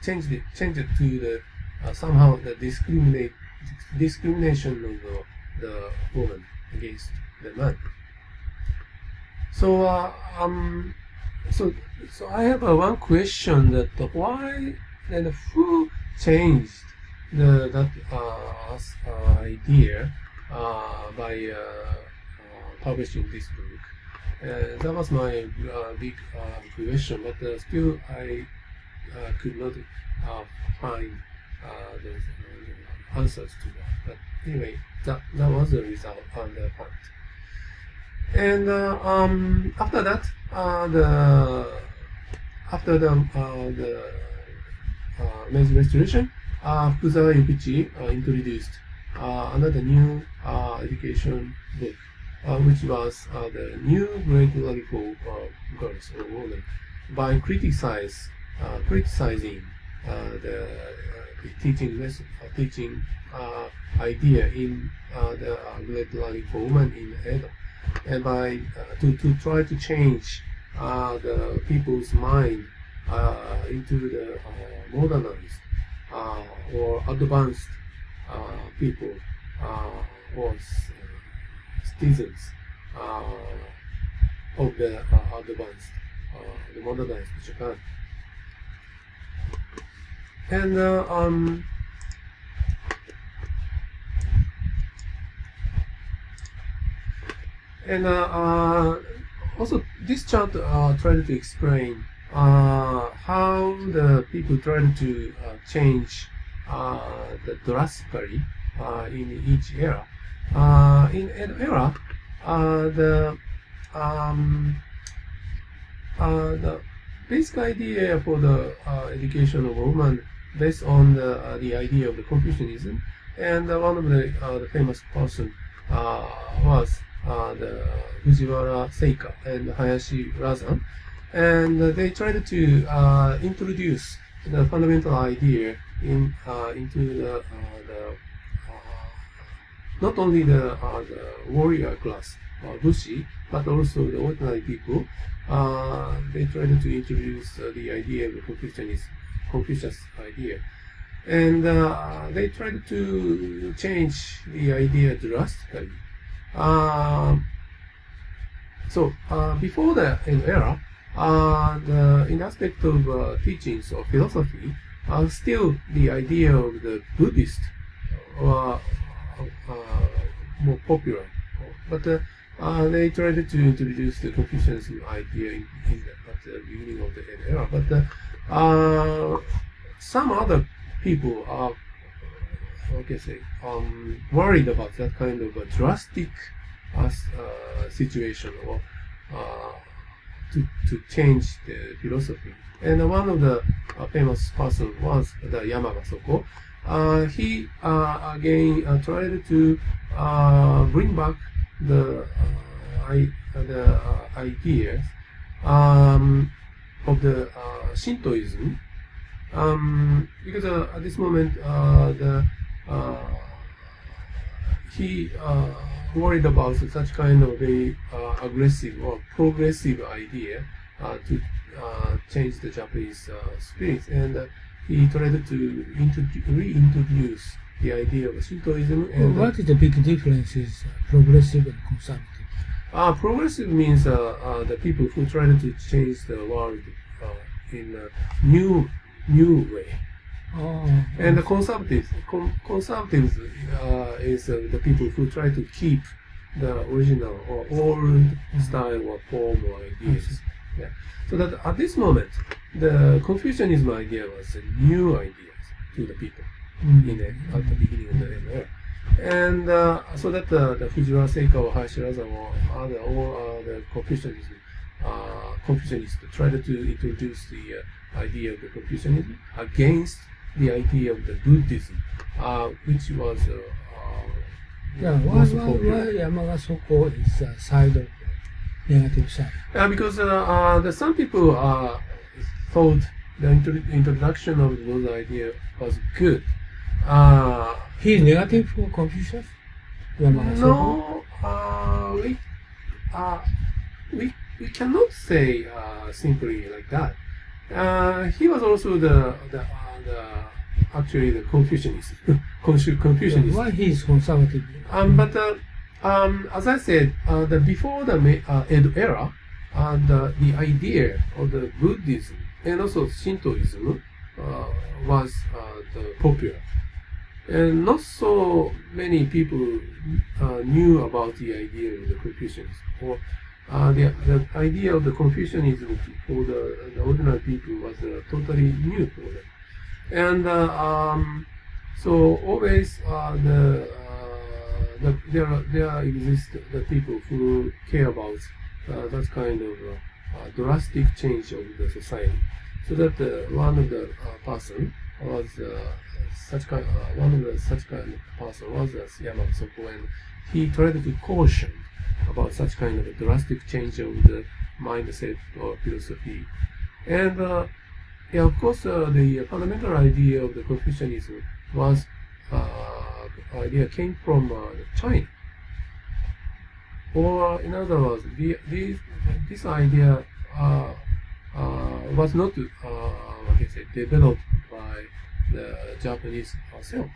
changed it to the somehow the discrimination of the woman against the man. So so I have one question, that why and who changed that idea by publishing this book? That was my big question, but still I could not find the answers to that. But anyway, that was the result on the fact. And after that, after the Meiji Restoration, Fukuzawa Yukichi introduced another new education book, which was the new great value for girls or women, by criticizing the teaching idea in the great value for women in Edo, and by to try to change the people's mind into the modernized or advanced people or citizens of the advanced, the modernized Japan. And also this chart tried to explain how the people tried to change drastically in each era. In Edo era, the basic idea for the education of women based on the idea of the Confucianism, and one of the famous person was the Fujiwara Seika and Hayashi Razan, and they tried to introduce the fundamental idea into the not only the warrior class, Bushi, but also the ordinary people. They tried to introduce the idea of the Confucius idea, and they tried to change the idea drastically. So before the era, in aspect of teachings or philosophy, still the idea of the Buddhist were more popular, but they tried to introduce the Confucianism idea at the beginning of the era. But some other people are, worried about that kind of a drastic situation, or to change the philosophy. And one of the famous person was the Yamagasoko. He again tried to bring back the ideas of the Shintoism, because at this moment he worried about such kind of a aggressive or progressive idea to change the Japanese spirit, and he tried to reintroduce the idea of Shintoism. And what is the big difference is progressive and conservative? Progressive means the people who try to change the world in a new way. And the conservatives is the people who try to keep the original or old style or form or ideas. Yeah. So that at this moment, the Confucianism idea was a new idea to the people at the beginning of the Edo era. And so that the Fujiwara Seika or Hayashiraza or other all the Confucianists tried to introduce the idea of the Confucianism against the idea of the Buddhism, which was why Yamagasoko is a side of the negative side? Because some people thought the introduction of those ideas was good. He is negative for Confucius? No, we cannot say simply like that. He was also actually the Confucianist. Confucianist. Why he is conservative? But as I said, before the Edo era, the idea of the Buddhism and also Shintoism was popular. And not so many people knew about the idea of the Confucianism, or the idea of the Confucianism for the ordinary people was totally new for them. And so always there exist the people who care about that kind of drastic change of the society. So that one of the person was such kind of person was Yamagasoko, and he tried to caution about such kind of a drastic change of the mindset or philosophy. And of course, the fundamental idea of the Confucianism was idea came from China. Or in other words, this idea was not developed by the Japanese ourselves.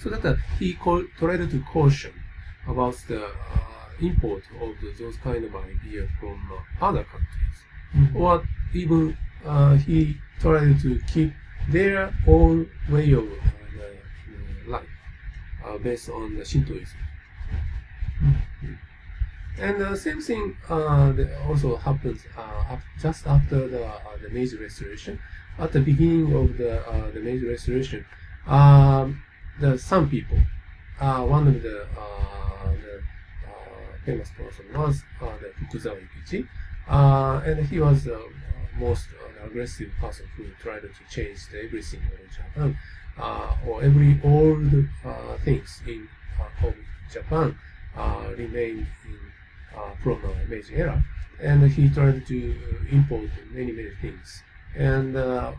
So that he tried to caution about the import of those kind of ideas from other countries, or even he tried to keep their own way of life based on the Shintoism. And the same thing also happens just after the Meiji Restoration. At the beginning of the Meiji Restoration, some people, one of the famous person was the Fukuzawa Yukichi, and he was the most aggressive person who tried to change everything in Japan, or all the things in of Japan remained from Meiji era, and he tried to import many things, and that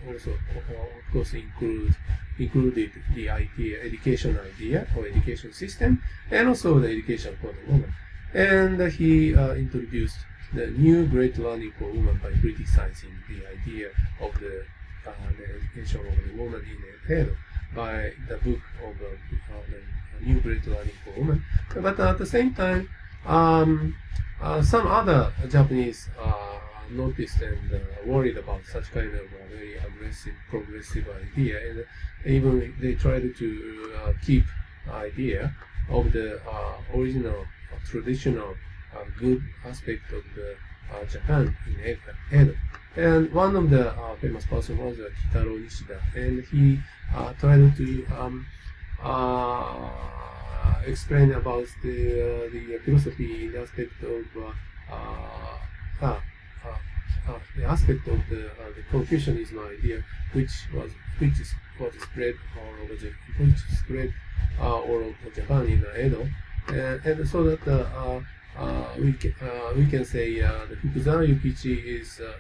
also of course included the education idea or education system, and also the education for the woman. And he introduced the new great learning for women by criticizing the idea of the education of the woman in Edo by the book of the new great learning for women. But at the same time, some other Japanese noticed and worried about such kind of very aggressive, progressive idea, and even they tried to keep idea of the original, traditional, good aspect of the Japan in Edo. And one of the famous person was Kitaro Nishida, and he tried to explain about the philosophy in the aspect of the Confucianism idea, which spread all over Japan in Edo, and so that we can say the Fukuzawa Yukichi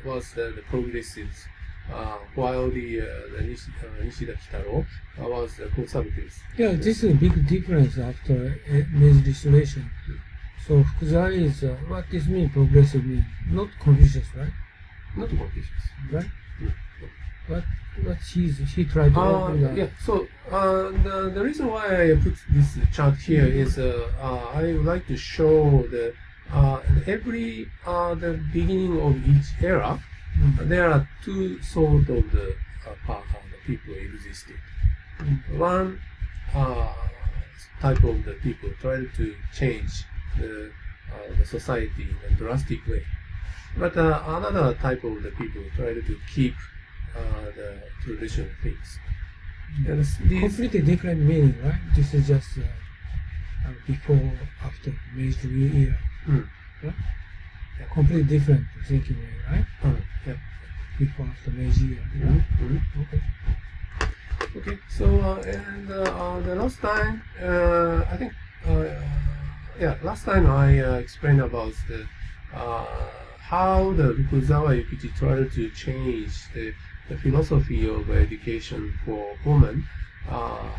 was the progressives, while the Nishida Kitaro was the conservatives. Yeah, this is a big difference after Meiji Restoration. So Fukuzawa is what this mean progressive mean? Not Confucius, right? Not Confucius, right? No. What he tried to open that. Yeah. So the reason why I put this chart here is I would like to show the beginning of each era. There are two sort of the people existed. One type of the people tried to change the society in a drastic way, But another type of the people tried to keep the traditional things. And these Completely different meaning, right? This is just before, after Meiji era. Mm. Right? Yeah. Completely different thinking, right? Yeah. Before, after Meiji era. Mhm, mhm. Okay. Okay, so and the last time I think last time I explained about the how the Fukuzawa Yukichi tried to change the philosophy of education for women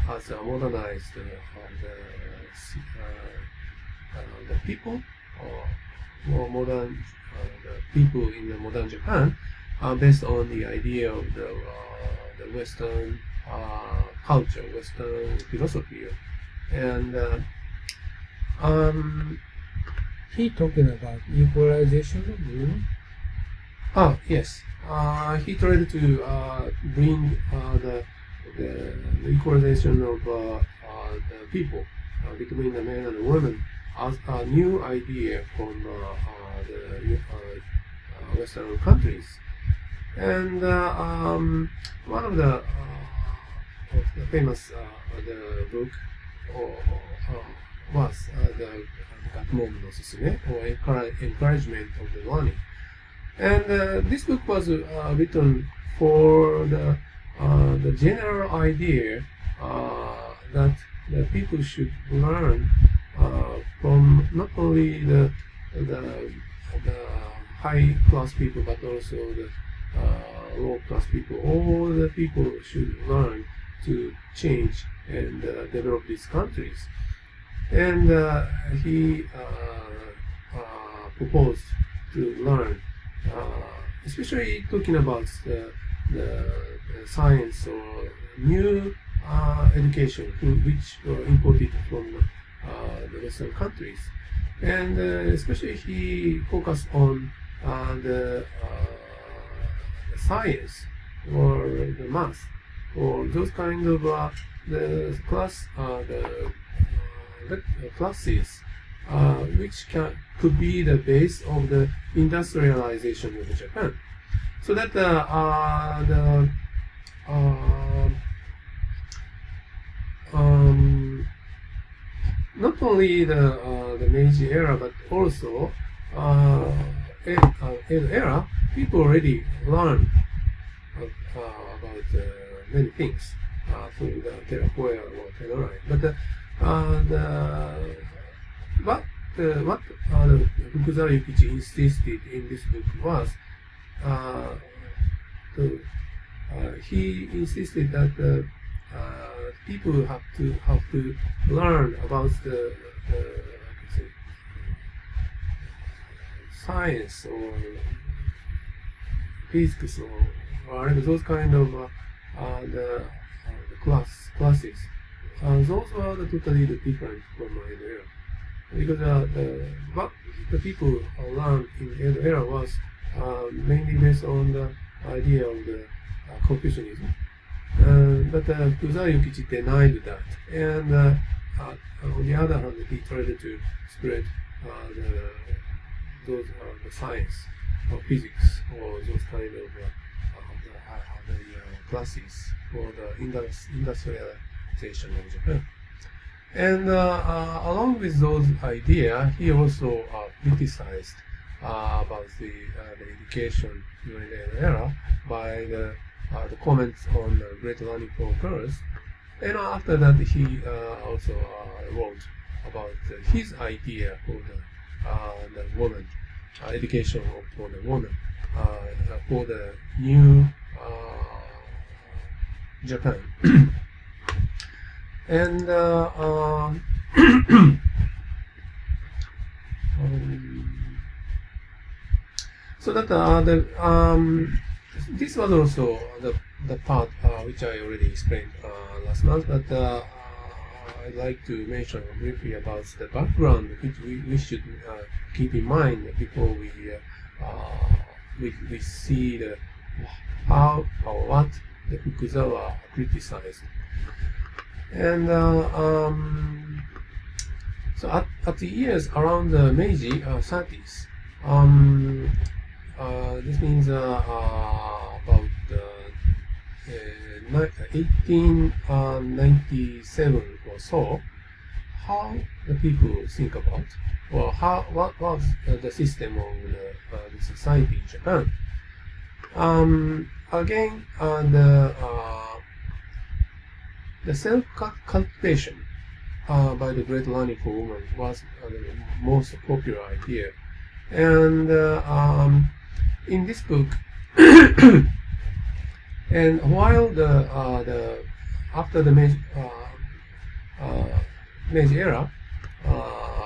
as a modernized the people or more modern the people in the modern Japan based on the idea of the Western culture, Western philosophy, and He talking about equalization of women. yes, he tried to bring the equalization of the people between the men and the women as a new idea from the Western countries. And one of the famous the book was the Gakumon no Susume, or encouragement of the learning. And this book was written for the general idea that the people should learn from not only the high class people but also the low class people. All the people should learn to change and develop these countries. And he proposed to learn, especially talking about the science or new education which were imported from the Western countries. And especially he focused on the science or the math or those kind of the classes which could be the base of the industrialization of Japan. So that not only the Meiji era but also Edo era, people already learn about many things through the Terakoya or Tenorai. But what Fukuzawa Yukichi insisted in this book was he insisted that people have to learn about the science or physics or whatever, those kind of the classes. Those were totally different from Edo era, because what the people learned in Edo era was mainly based on the idea of the Confucianism. But Fukuzawa Yukichi denied that, and on the other hand, he tried to spread the science or physics or those kind of classes for the industrialization of Japan. And along with those ideas, he also criticized about the education during the era by the comments on great learning for girls. And after that, he also wrote about his idea for the woman, education for the woman, for the new Japan. And so that this was also the part which I already explained last month, but I'd like to mention briefly about the background which we should keep in mind before we see the how or what the Fukuzawa criticized. And so at the years around the Meiji 30s, this means about 1897 or so. How the people think about, or what was the system of the society in Japan. Again, the self-cultivation by the great learning for women was the most popular idea. And in this book, and while after the Meiji era,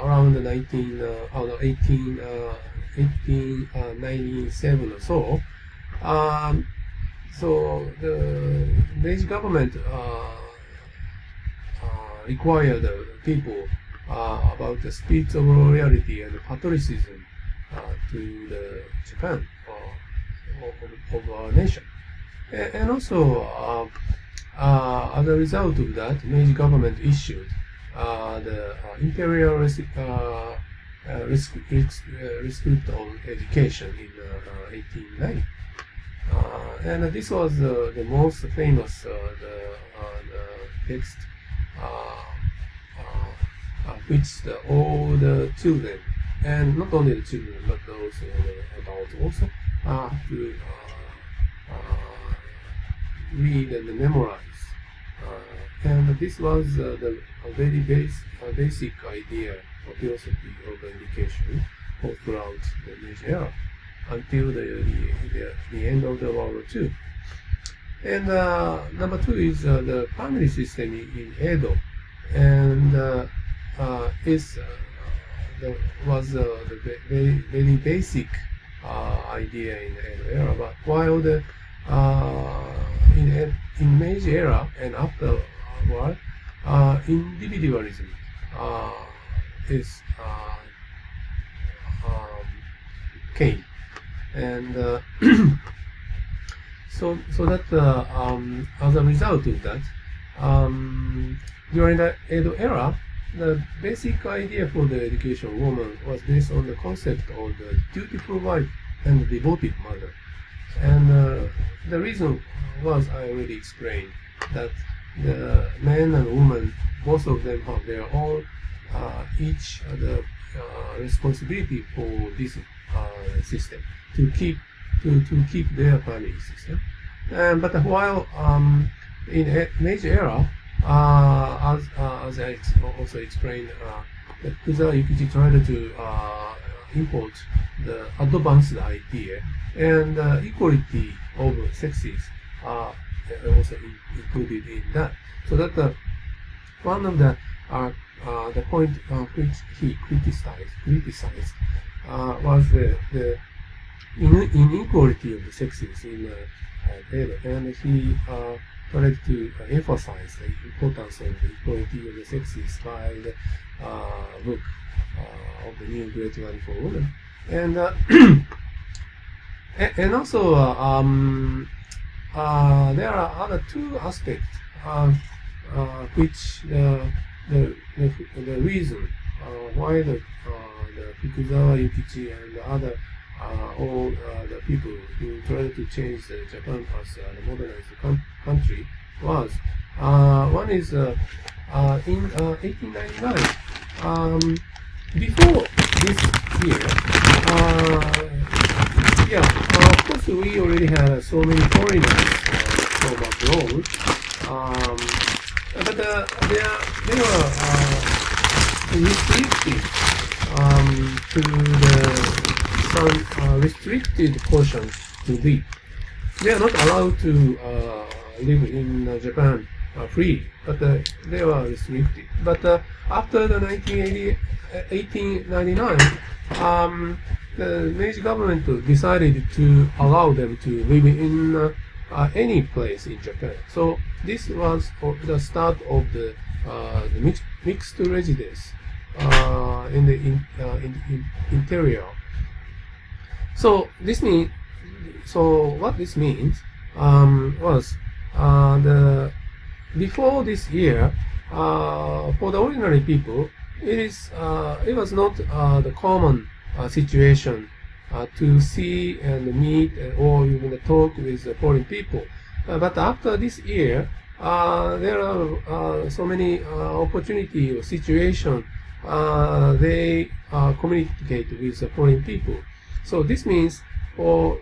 around the 1897 or so, so the Meiji government required people about the spirit of loyalty and patriotism to the Japan of our nation, and also as a result of that, Meiji government issued the imperial rescript on education in 1890, and this was the most famous the text which all the children, and not only the children but also the adults also have to read and memorize. And this was the very basic idea or philosophy of education all throughout the Meiji era until the end of the World War II. And number two is the family system in Edo, and was the very basic idea in the Edo era. But while in Meiji era and afterward, individualism came, and so that as a result of that, during the Edo era, the basic idea for the education of woman was based on the concept of the dutiful wife and the devoted mother. And the reason was, I already explained, that the men and women, both of them have their own each the responsibility for this system to keep their family system. But while in Meiji era, as I also explained, Fukuzawa Yukichi tried to import the advanced idea, and equality of sexes are also included in that. So that one of the point which he criticized was the inequality of the sexes in Edo, and he tried to emphasize the importance of the equality of the sexes by the book of the New Great Learning for Women, and and also there are other two aspects which the reason why the Fukuzawa Yukichi and the other all the people who tried to change Japan as a modernized country was one is in 1899. Before this year, of course we already had so many foreigners from abroad, but they were restricted to some restricted portions to live. They are not allowed to live in Japan free, but they were restricted. But after the 1899, the Meiji government decided to allow them to live in any place in Japan. So this was the start of the mixed residence in the interior. So what this means was before this year, for the ordinary people, it was not the common situation to see and meet or even talk with foreign people. But after this year, there are so many opportunity or situation they communicate with foreign people. So this means on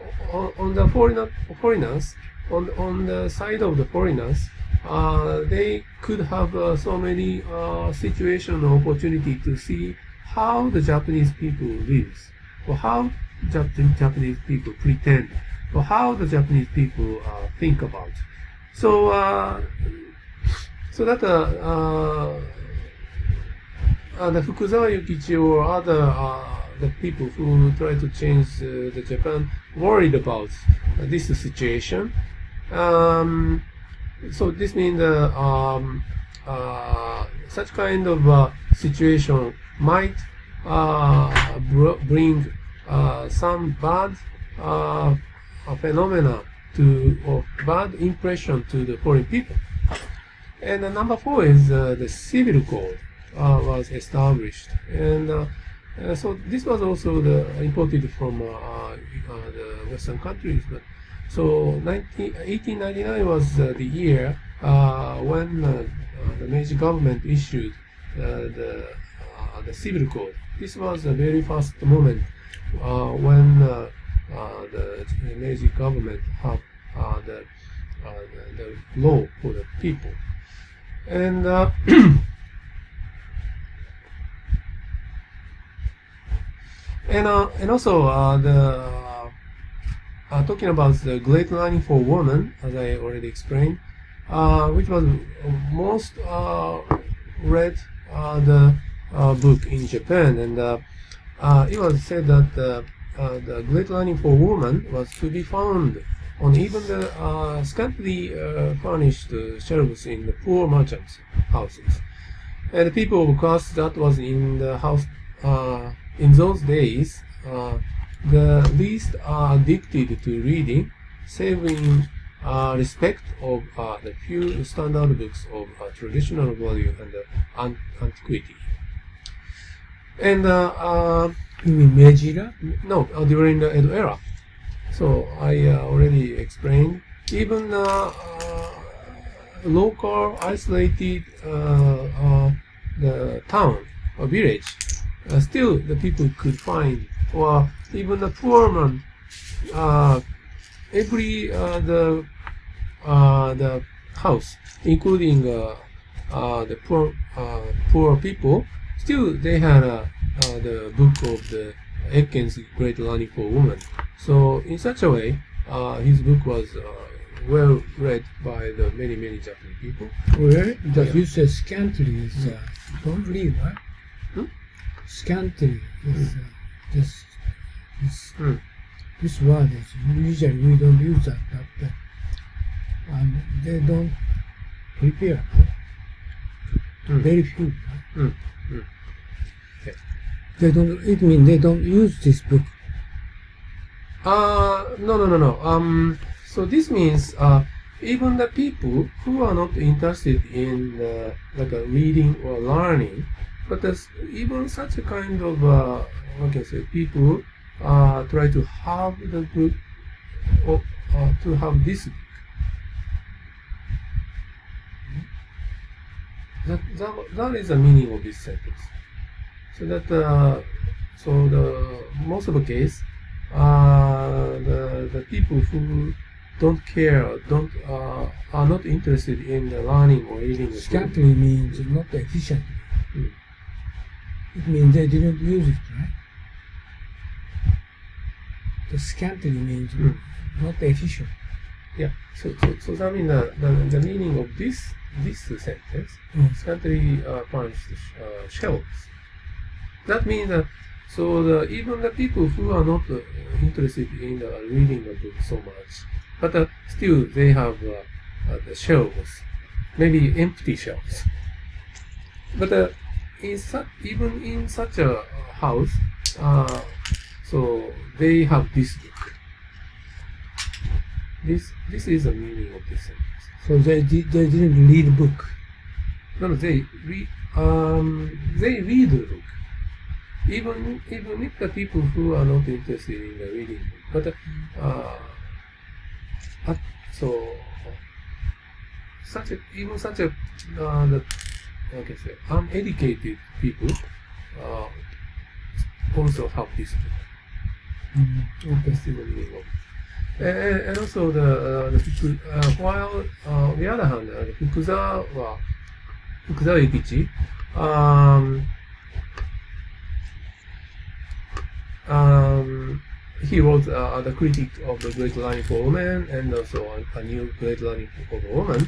the foreigners, on the side of the foreigners, they could have so many situation or opportunity to see how the Japanese people lives, or how Japanese people pretend, or how the Japanese people think about. So that the Fukuzawa Yukichi or other the people who try to change the Japan worried about this situation. So this means such kind of situation might bring some bad phenomena or bad impression to the foreign people. And number 4 is the civil code was established, and so this was also imported from the Western countries. But so 1899 was the year when the Meiji government issued the civil code. This was the very first moment when the Meiji government had the law for the people. And and also talking about the Great Learning for Women, as I already explained, which was most read the book in Japan, and it was said that the Great Learning for Women was to be found on even the scantily furnished shelves in the poor merchants' houses. And the people of class that was in the house in those days, the least are addicted to reading, saving respect of the few standard books of traditional value and antiquity. And you mean Meiji era? No, during the Edo era. So I already explained. Even local isolated the town or village, still the people could find, or even the poor man, every the house, including the poor people, still they had the book of the Ekken's Great Learning for Women. So in such a way, his book was well read by the many Japanese people. Well, that you said scantily is don't read, right? Scantily is just this word is usually we don't use that, but they don't prepare. Very few. Okay. They don't. It means they don't use this book. No. So this means even the people who are not interested in like reading or learning, but even such a kind of what can I say, people try to have the book or to have this book. That is the meaning of this sentence. So that so the most of the case, the people who don't care, are not interested in the learning or reading. Scantily means not efficiently. It means they didn't use it, right? The scantily means not efficient. Yeah. So that means the meaning of this sentence, scantily furnished shelves. That means so even the people who are not interested in reading a book so much, but still they have the shelves, maybe empty shelves. But even in such a house, so they have this book. This is the meaning of this sentence. So they didn't read the book. No, they read the book. even if the people who are not interested in the reading, but so such a the like I say uneducated people also have this book. Interested in the reading of it. And also while on the other hand, Fukuzawa Yukichi, he wrote the critic of the Great Learning for Women and also a new Great Learning for Women.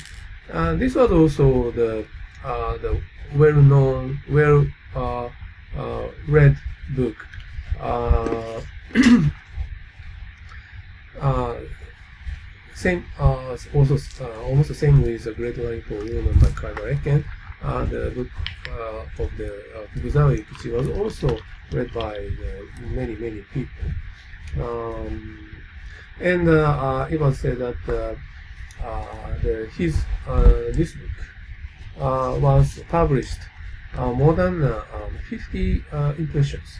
This was also the well-known, read book. Same, also almost the same with the Great Learning for Women by Kaiba Eken. The book of the Fukuzawa Yukichi was also read by many people. And it was said that this book was published more than 50 impressions,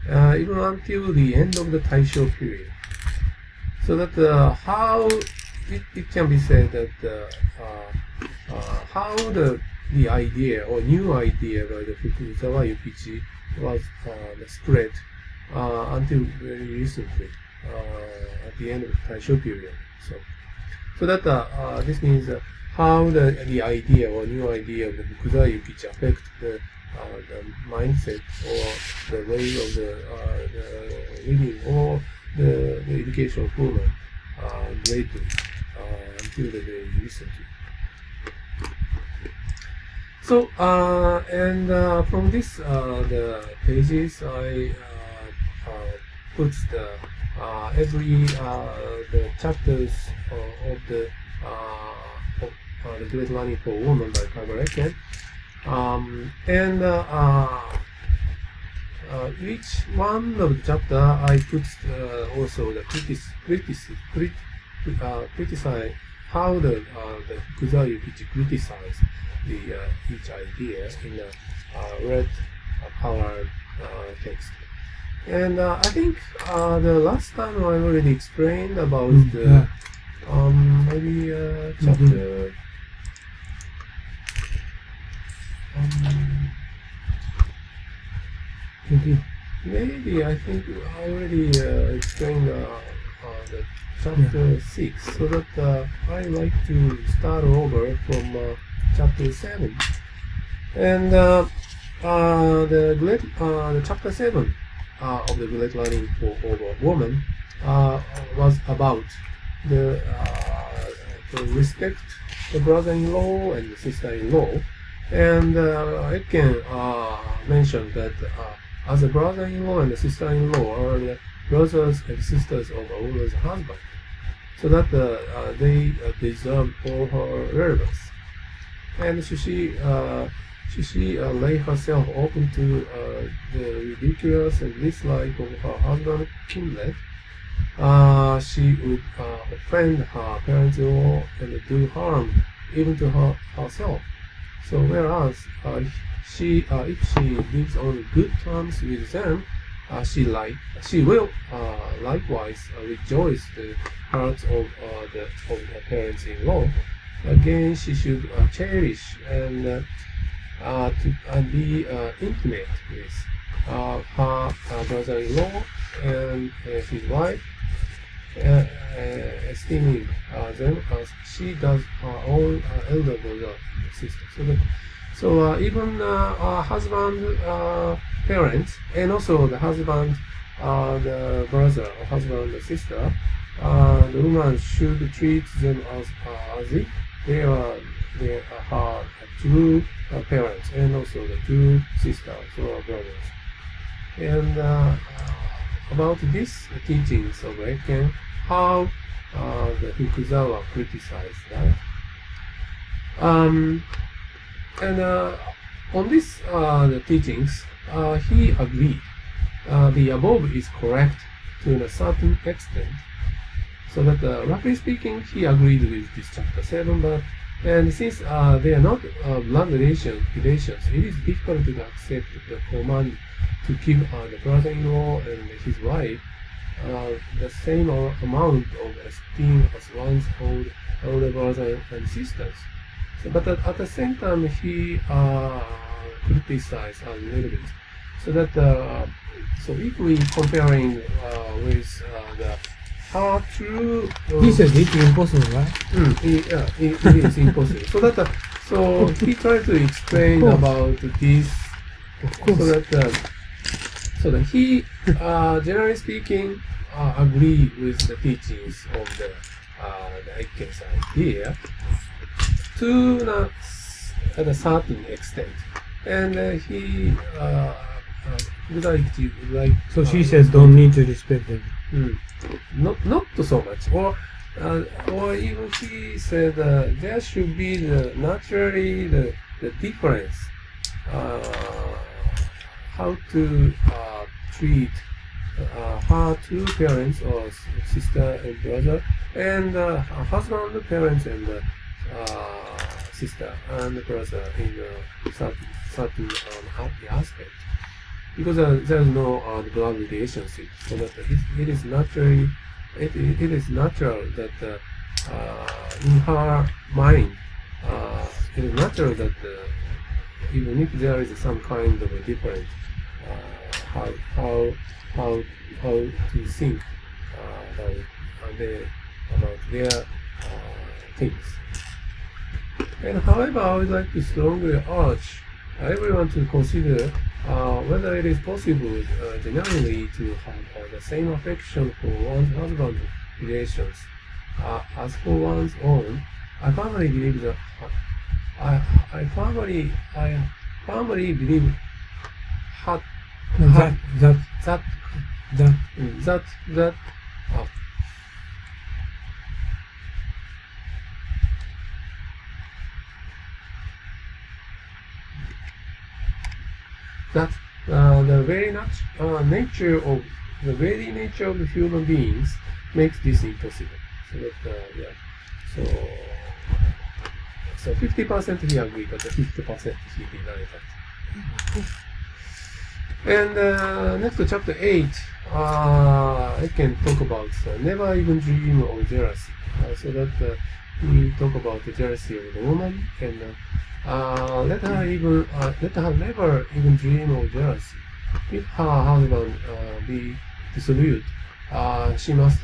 even until the end of the Taisho period. So that how it can be said that how the idea or new idea by the Fukuzawa Yukichi was spread until very recently at the end of the Taisho period. So that this means how the idea or new idea of the Fukuzawa Yukichi affect the mindset or the way of the reading or the education of women greatly until the very recently. So and from this the pages I put the every the chapters of the Great Learning for Women by Kaiba Eken, and each one of the chapter I put also the criticize how the Fukuzawa Yukichi criticized the each idea in a red colored text. And I think the last time I already explained about the maybe chapter. Maybe I think I already explained the chapter 6, so that I like to start over from chapter 7. And the chapter 7 of the Great Learning for Women was about the respect the brother-in-law and the sister-in-law, and I can mention that as a brother-in-law and a sister-in-law are the brothers and sisters of a woman's husband, so that they deserve all her relevance. And should she lay herself open to the ridiculous and dislike of her husband's kindred, she would offend her parents-in-law and do harm even to herself. So whereas if she lives on good terms with them, she will likewise rejoice the hearts of her parents-in-law. Again, she should cherish and be intimate with her brother-in-law and his wife, esteeming them as she does her own elder brother and sister. So even husband parents and also the husband, the brother or husband or sister, the woman should treat them as if they are her true parents and also the true sisters or brothers. And about these teachings of Eken, how the Fukuzawa criticized that. And on this the teachings, he agreed. The above is correct to a certain extent. So that roughly speaking, he agreed with this chapter 7, and since they are not blood relations, it is difficult to accept the command to give the brother-in-law and his wife the same amount of esteem as one's older brother and sisters. So, but at the same time, he criticized a little bit. So that so if we comparing with the how true He said it's impossible, right? it is impossible. So that so he tried to explain about this. Of course. So that he generally speaking agree with the teachings of the Aiken's idea to at a certain extent, and he would like. So she says don't need to respect them. Not so much, or even he said there should be naturally the difference how to treat her two parents or sister and brother, and her husband, parents, and sister and brother in certain aspect, because there's no blood relationship, so that it is naturally it is natural that in her mind it is natural that even if there is some kind of a different how to think about their things. And however, I would like to strongly urge everyone to consider whether it is possible genuinely to have the same affection for one's husband relations as for one's own. I firmly believe that I firmly believe that the very nature of the human beings makes this impossible. So that so 50% he agreed, but 50% he denied that. And next to chapter 8, I can talk about never even dream of jealousy. So that we talk about the jealousy of the woman, and let her never even dream of jealousy. If her husband be dissolute, she must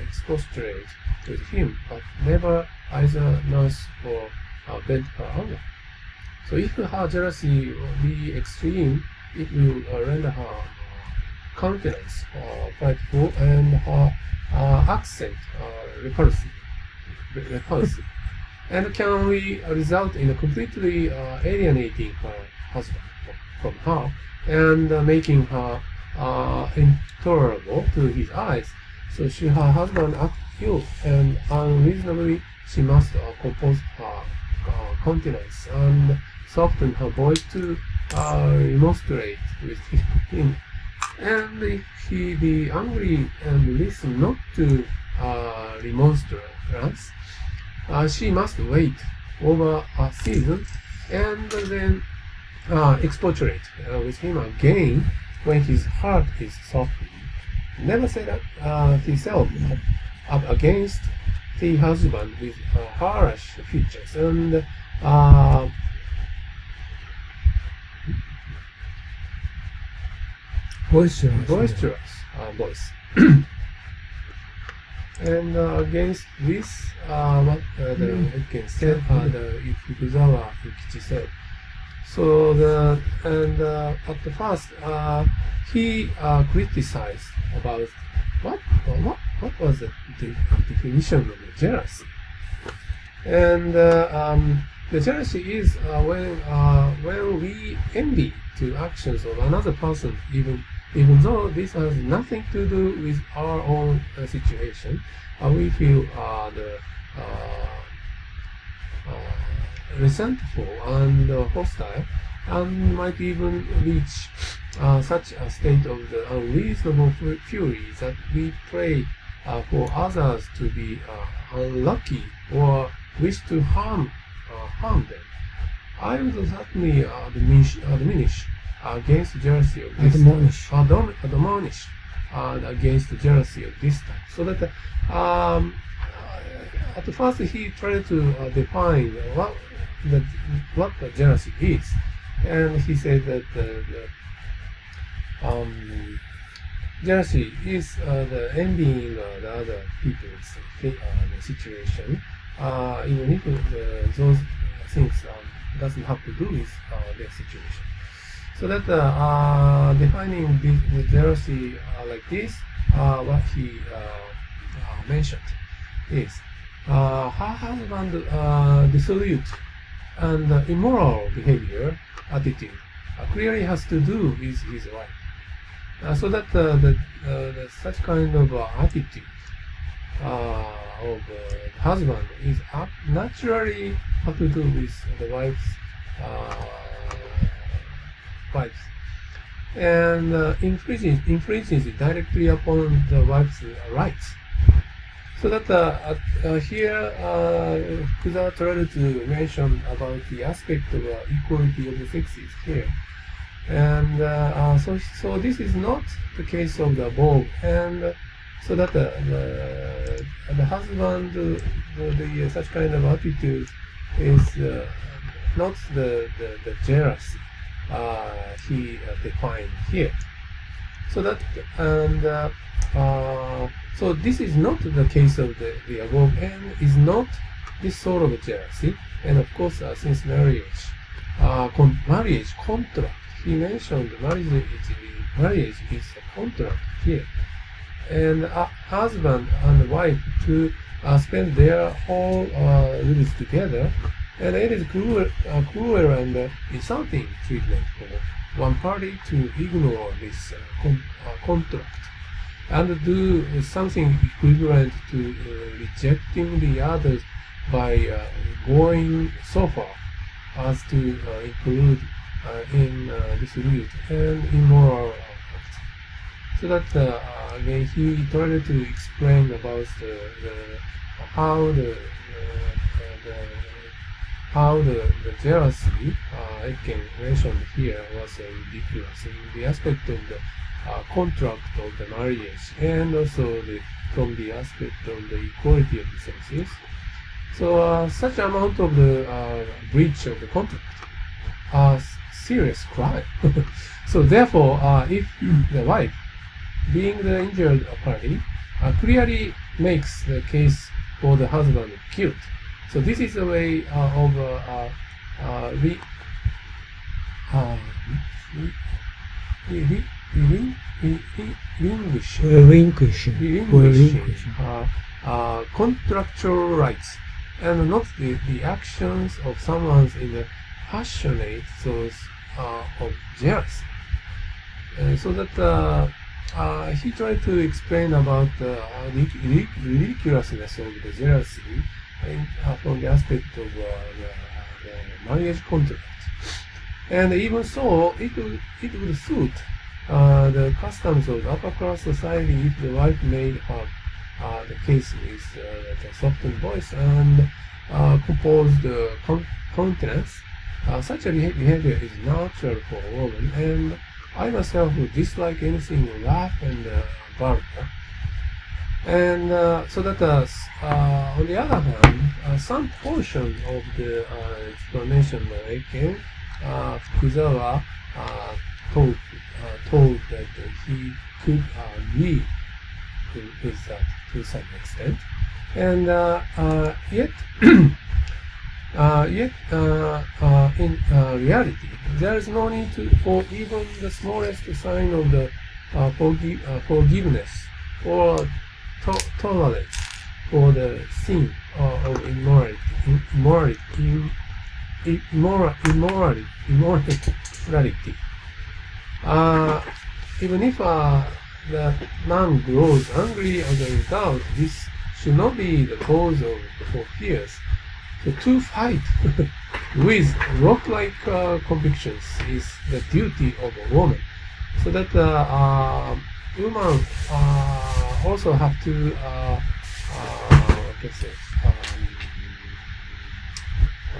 expostulate with him, but never either nurse or vent her anger. So if her jealousy be extreme, it will render her countenance frightful and her accent repulsive, and can result in completely alienating her husband from her and making her intolerable to his eyes. So her husband acts ill and unreasonably, she must compose her countenance and soften her voice to remonstrate with him. And if he be angry and listen not to remonstrance, she must wait over a season and then expostulate with him again when his heart is softened. Never say that himself up against the husband with harsh features and boisterous voice. And against this, what can say, the Ikuzawa Yukichi said. So at the first, he criticized about what was the definition of the jealousy, and the jealousy is when we envy to actions of another person, even though this has nothing to do with our own situation, we feel resentful and hostile, and might even reach such a state of the unreasonable fury that we pray for others to be unlucky or wish to harm them. I would certainly diminish against jealousy of this admonish against the jealousy of this type. So that at first he tried to define what the jealousy is, and he said that jealousy is the envying the other people's situation, even if those things doesn't have to do with their situation. So that defining the jealousy like this, what he mentioned is her husband dissolute and immoral behavior attitude clearly has to do with his wife. So that such kind of attitude of husband is naturally have to do with the wife's and infringes directly upon the wife's rights. So that here Kuza tried to mention about the aspect of equality of the sexes here. And so this is not the case of the above, and so that the husband the such kind of attitude is not the jealousy he defined here. So that so this is not the case of the above, and is not this sort of jealousy. And of course, since marriage contract. He mentioned marriage is a contract here, and a husband and wife to spend their whole lives together, and it is cruel and insulting treatment for one party to ignore this contract and do something equivalent to rejecting the others by going so far as to include in dissolute and immoral acts. So that again he tried to explain about how the jealousy I can mention here was ridiculous in the aspect of the contract of the marriage, and also from the aspect of the equality of the sexes. So such amount of the breach of the contract serious crime. So therefore, if the wife, being the injured party, clearly makes the case for the husband guilt. So this is a way of relinquishing contractual rights, and not the actions of someone in the passionate source of jealousy. So that he tried to explain about the ridiculousness of the jealousy from the aspect of the marriage contract. And even so, it would suit the customs of the upper class society if the wife made her the case with the softened voice and composed countenance. Such a behavior is natural for a woman, and I myself would dislike anything rough and vulgar. And so that on the other hand, some portion of the explanation I can Fukuzawa told that he could agree with that to some extent, and yet in reality, there is no need for even the smallest sign of the forgiveness or tolerance for the sin of immorality. Even if the man grows angry as a result, this should not be the cause for fears. So to fight with rock-like convictions is the duty of a woman. So that women also have to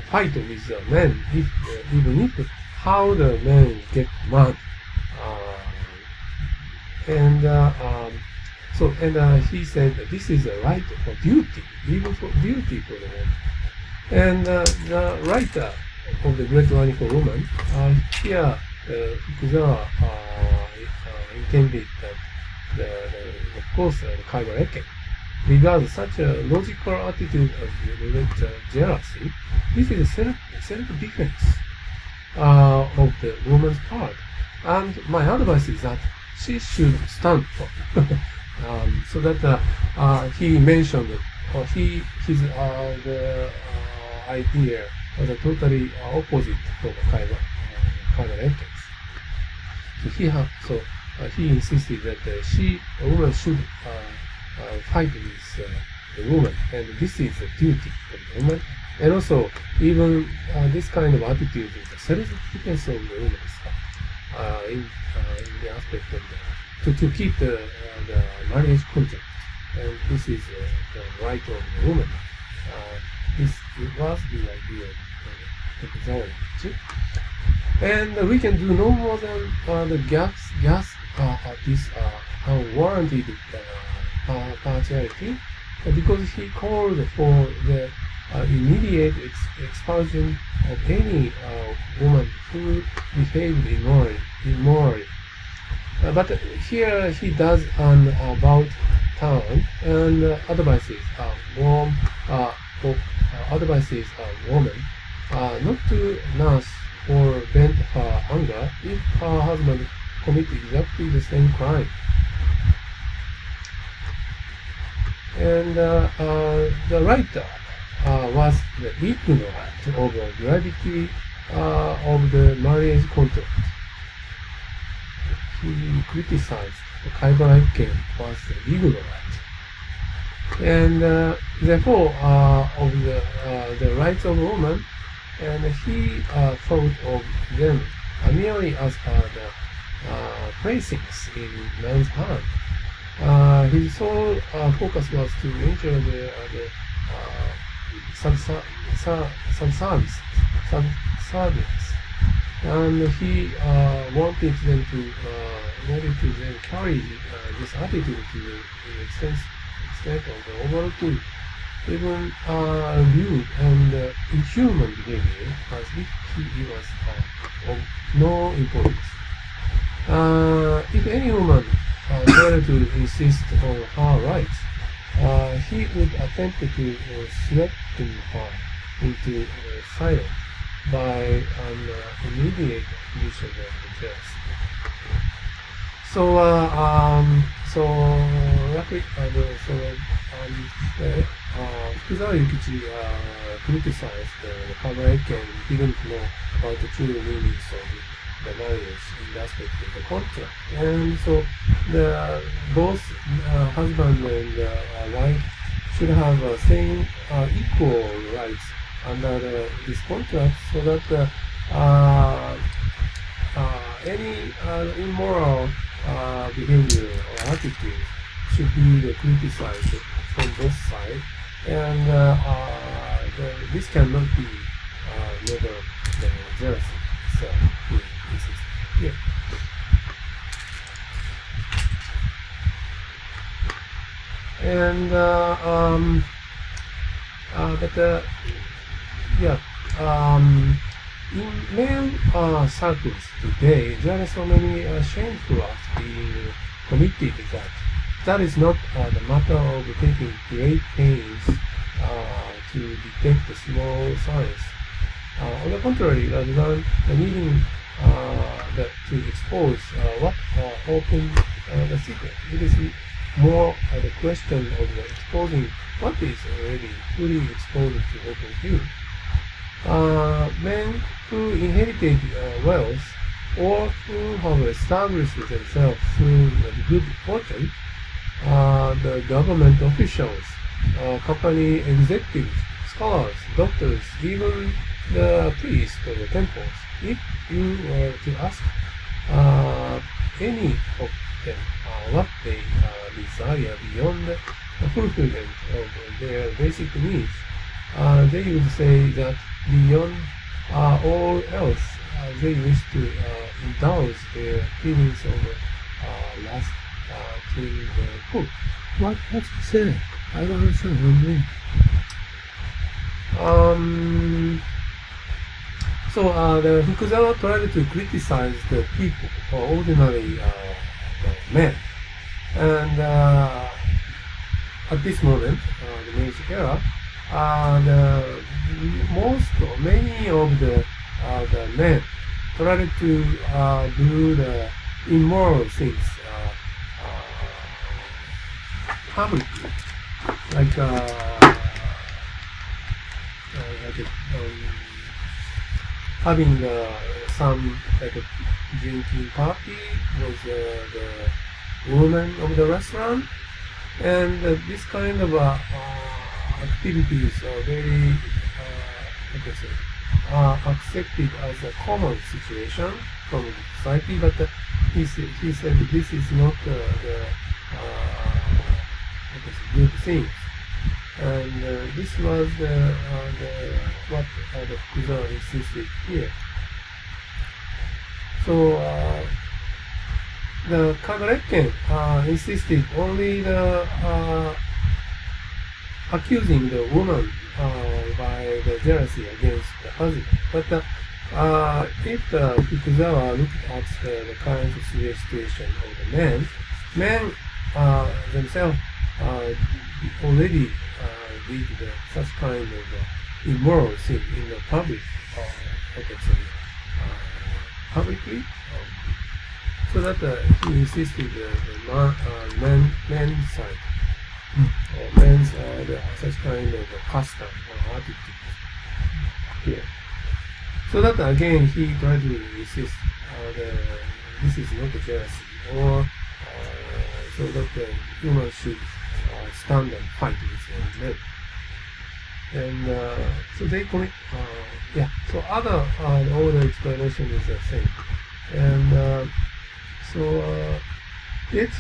fight with men, even if how the men get mad. He said that this is a right for duty, even for duty for the woman. And the writer of the Great Learning for Woman, here Fukuzawa intended that of course the Kaiba Eken regards such a logical attitude as jealousy. This is a self-defense of the woman's part. And my advice is that she should stand for so that he mentioned the idea was totally opposite from Kaiba Ekens. So he insisted that a woman should fight with the woman, and this is a duty of the woman. And also, even this kind of attitude is a self-defense of the woman in the aspect of to keep the marriage contract, and this is the right of the woman. This was the idea of Fukuzawa. And we can do no more than the gas this unwarranted partiality, because he called for the immediate expulsion of any woman who behaved immorally. But here he does an about turn and advises woman not to nurse or vent her anger if her husband commits exactly the same crime. And the writer was ignorant of the gravity of the marriage contract. He criticized the Kaiba Eken was ignorant, and therefore of the rights of woman, and he thought of them merely as the playthings in man's hand. His sole focus was to ensure the subservience, and he wanted them to then carry this attitude to the extent of the overall to even rude and inhuman behavior, as if he was of no importance. If any woman dared to insist on her rights, he would attempt to threaten her into silence by an immediate condition of the jealousy. Fukuzawa Yukichi criticized the Kaiba Eken, didn't know about the true meanings of the marriage in the aspect of the contract, and so both husband and wife should have same equal rights under this contract, so that any immoral behavior or attitude should be criticized from both sides, and this cannot be never jealousy. So this is here. And in male circles today, there are so many shameful acts being committed that is not the matter of taking great pains to detect the small signs. On the contrary, rather than needing to expose what opened the secret, it is more the question of exposing what is already fully exposed to open view. Men who inherited wealth, or who have established themselves through good fortune, the government officials, company executives, scholars, doctors, even the priests of the temples, if you were to ask any of them what they desire beyond the fulfillment of their basic needs, they would say that beyond all else, they wish to indulge their feelings of lust to the food. What's he saying? I don't understand what you mean. So the Fukuzawa tried to criticize the people, ordinary men, and at this moment, the Meiji era, many of the men tried to do the immoral things publicly, like having some like a drinking party with the woman of the restaurant, and this kind of activities are very accepted as a common situation from the society. But he said this is not the good thing. And this was what the Fukuzawa insisted here. So the Kagarekken insisted only the accusing the woman by the jealousy against the husband. But if the Fukuzawa looked at the current situation of the men themselves already did such kind of immoral thing in the public, publicly. So that he insisted the men's side, men's such kind of custom or attitude here. So that again he tried to insist this is not a jealousy, or so that the human should stand and fight with men. And so they commit, so other, all the explanation is the same. And so it's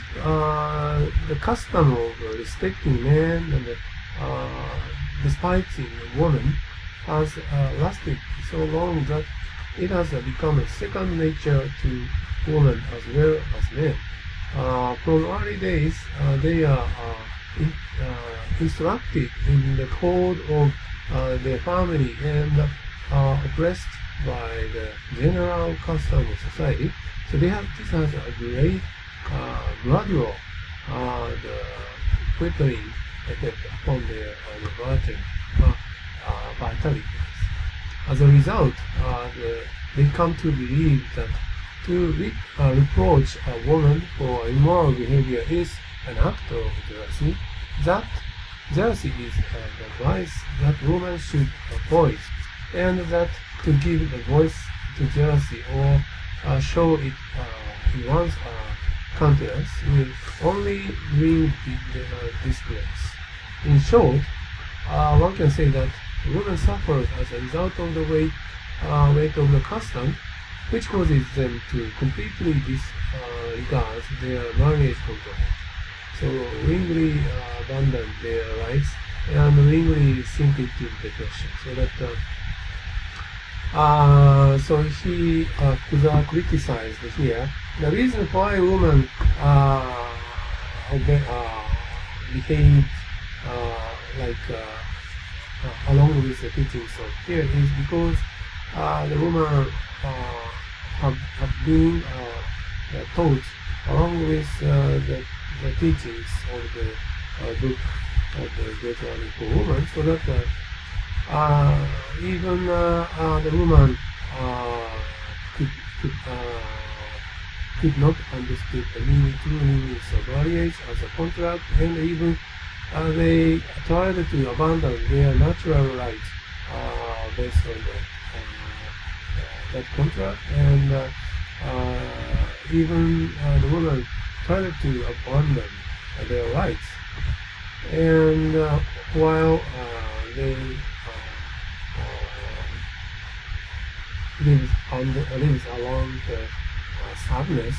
the custom of respecting men and despising women has lasted so long that it has become a second nature to women as well as men. From early days, they are instructed in the code of their family and oppressed by the general custom of society. So this has a great gradual filtering effect upon their vitality. As a result, they come to believe that to reproach a woman for immoral behavior is an act of jealousy. That jealousy is the vice that women should avoid, and that to give a voice to jealousy or show it in one's countenance will only bring disgrace. In short, one can say that the woman suffers as a result of the weight of the custom, which causes them to completely disregard their marriage contract. So willingly abandon their rights and willingly sink into depression. So that so he Kuza criticized here the reason why women behave along with the teachings of here is because the women have been taught along with the teachings of the book of the Great Learning for Women, so that even the woman could not understand the true meanings of marriage as a contract, and even they tried to abandon their natural rights based on that contract, and even the woman tried to abandon their rights, and while they lives along the sadness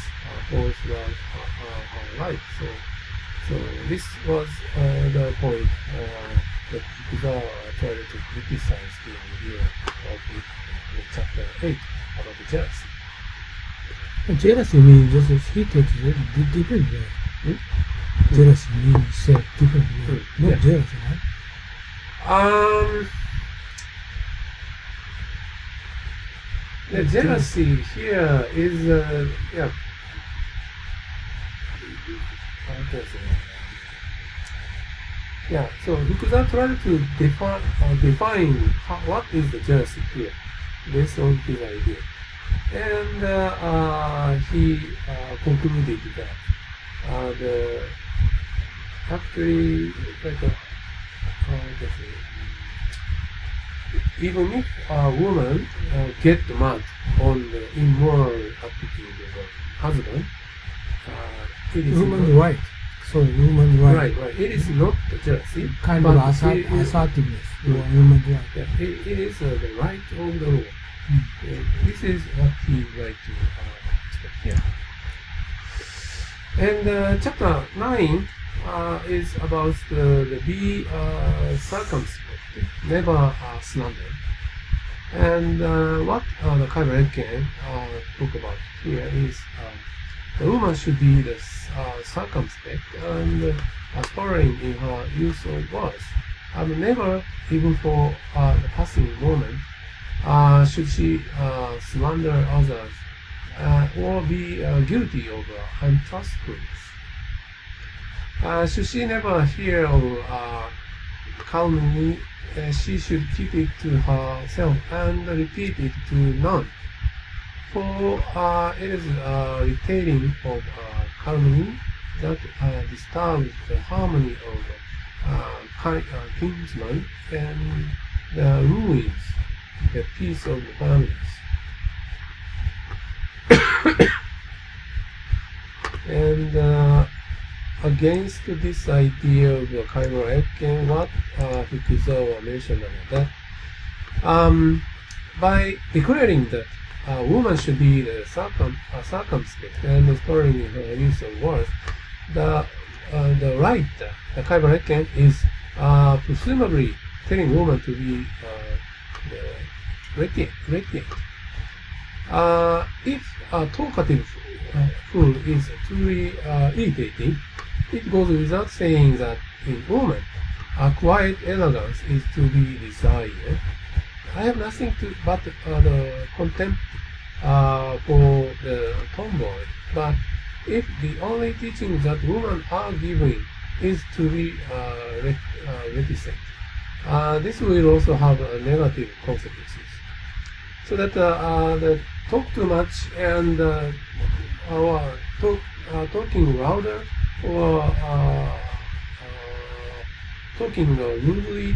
all throughout her life. So this was the point that Kuza tried to criticize the idea of the chapter 8 about the jealousy. Jealousy means just he takes it different way. Jealousy means said different way. Not jealousy, right? The jealousy here is so Fukuza tried to define what is the jealousy here based on his idea. And he concluded that even if a woman get mad on the immoral attitude of a husband, it is woman's right. So woman's right. Right. It is not the jealousy. Kind of assertiveness. Woman's right. Yeah, it is the right of the law. This is what he like to expect here. And chapter 9 is about the be circumspect, never slander. And what the Kaiba talk about here is the woman should be the circumspect and aspiring in her use of words. And never, even for the passing moment, should she slander others or be guilty of untruthfulness. Should she never hear of calumny, she should keep it to herself and repeat it to none. For it is retailing of calumny that disturbs the harmony of kinsman and ruins the peace of the families. And against this idea of the Kaiba Ekken, what Fukuzawa mentioned about that, by declaring that a woman should be the circumspect and aspiring in her use of words, the right, the Kaiba Ekken is presumably telling woman to be radiant. If a talkative fool is truly irritating, it goes without saying that in woman, a quiet elegance is to be desired. I have nothing but the contempt for the tomboy, but if the only teaching that women are giving is to be reticent, this will also have negative consequences. So that the talk too much and talking louder or talking rudely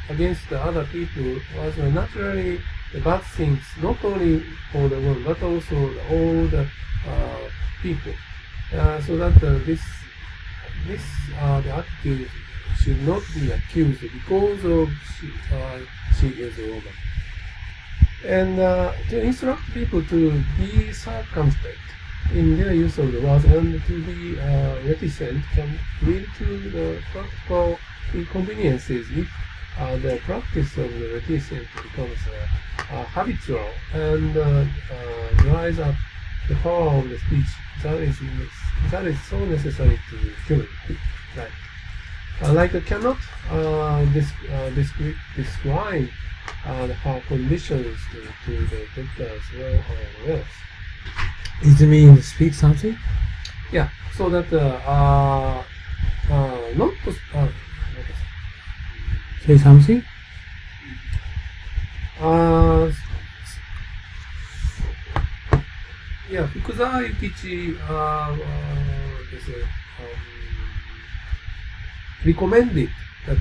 against the other people was naturally the bad things, not only for the woman but also all the people. So that the attitude should not be accused because of she is a woman. And to instruct people to be circumspect in their use of the words and to be reticent can lead to the practical inconveniences if the practice of the reticence becomes habitual and dries up the power of the speech that is so necessary to human life. Like cannot describe her conditions to the doctor as well or else. Does it mean speak something? Yeah, so that not to say something? Yeah, Fukuzawa Yukichi recommended that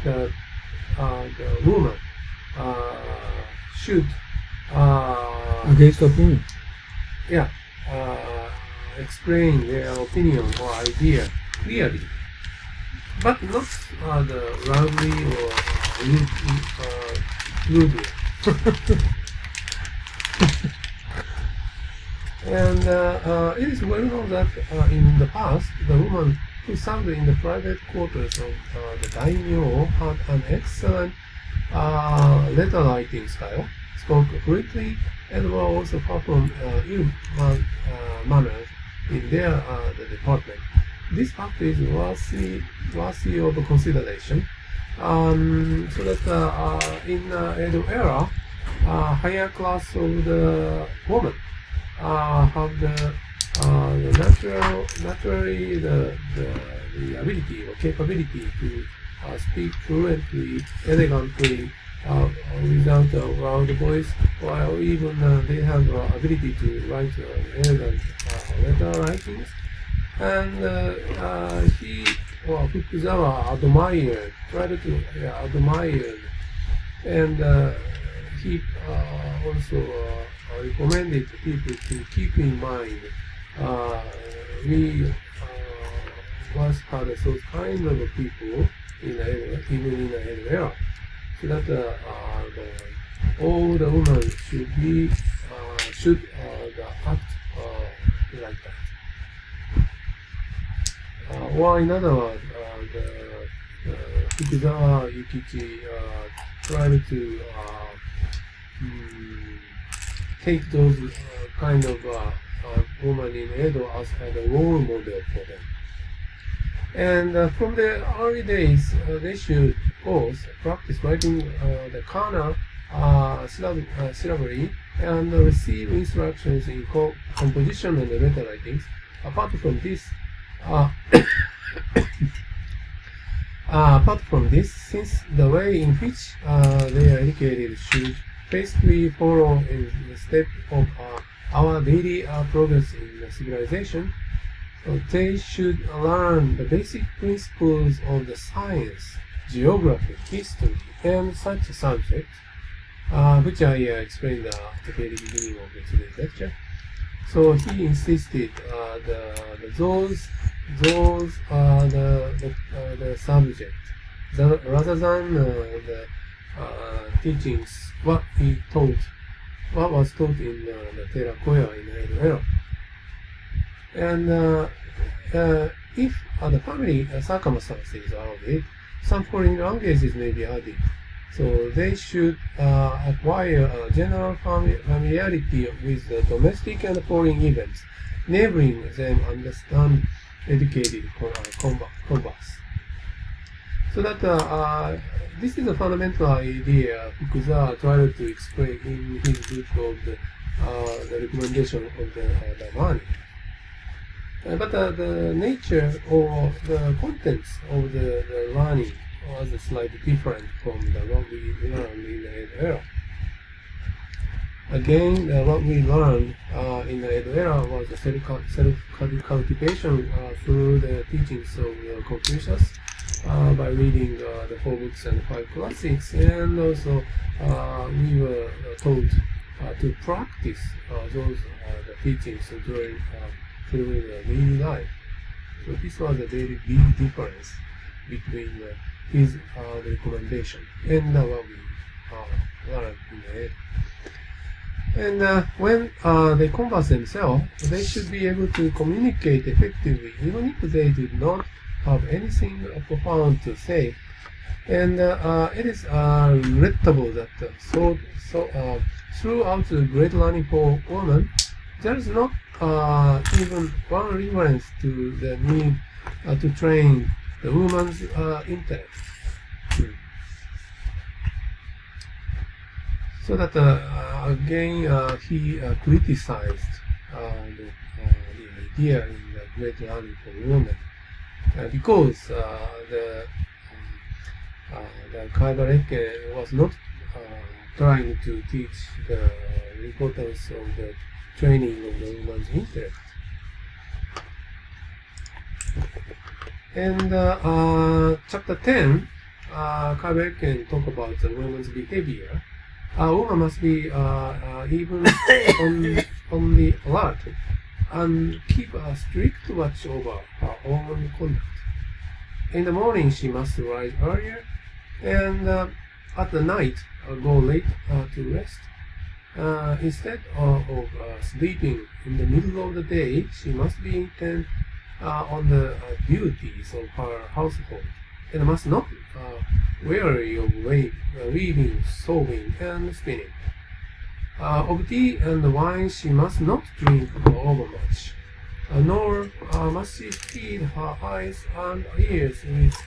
the woman should against opinion. Yeah, explain their opinion or idea clearly, but not loudly or rudely. And it is well known that in the past, the woman who served in the private quarters of the daimyo, had an excellent letter writing style, spoke fluently, and were also far from ill manners in their the department. This fact is worthy of consideration. So that in Edo era, higher class of the woman have the naturally the ability or capability to speak fluently, elegantly, without a loud voice, while even they have ability to write elegant letter writings. And he, or Fukuzawa, tried to admire, and he also recommended people to keep in mind we once had those kind of people in the even in the Edo era, so that all the women should act like that. Or in other words, Fukuzawa Yukichi tried to take those kind of women in Edo as a role model for them. And from the early days, they should, of course, practice writing the kana syllabary and receive instructions in composition and letter writings. Apart from this, since the way in which they are educated should basically follow in the step of our daily progress in civilization, they should learn the basic principles of the science, geography, history, and such subjects, which I explained at the very beginning of today's lecture. So he insisted those are the subject, rather than the teachings, what was taught in the Terakoya in the Edo era. And if the family circumstances are added, some foreign languages may be added. So they should acquire a general familiarity with the domestic and foreign events, enabling them understand educated converse. So that this is a fundamental idea Fukuzawa tried to explain in his book of the recommendation of the learning. But the nature or the contents of the learning was slightly different from what we learned in the Edo era. Again, what we learned in the Edo era was self-cultivation through the teachings of Confucius by reading the 4 books and 5 classics, and also we were taught to practice those the teachings through the daily life. So this was a very big difference between his recommendation and what we learned in the Edo. And when they converse themselves, they should be able to communicate effectively, even if they did not have anything profound to say. And it is regrettable that throughout the great learning for women, there is not even one reference to the need to train the woman's intellect. So that again he criticized the idea in the great learning for women because the Kaiba was not trying to teach the importance of the training of the woman's intellect. And chapter 10, Kaiba talk about the woman's behavior. A woman must be even on the alert and keep a strict watch over her own conduct. In the morning, she must rise earlier, and at the night, go late to rest. Instead of sleeping in the middle of the day, she must be intent on the duties of her household, and must not weary of weaving, sewing, and spinning. Of tea and wine she must not drink overmuch, nor must she feed her eyes and ears with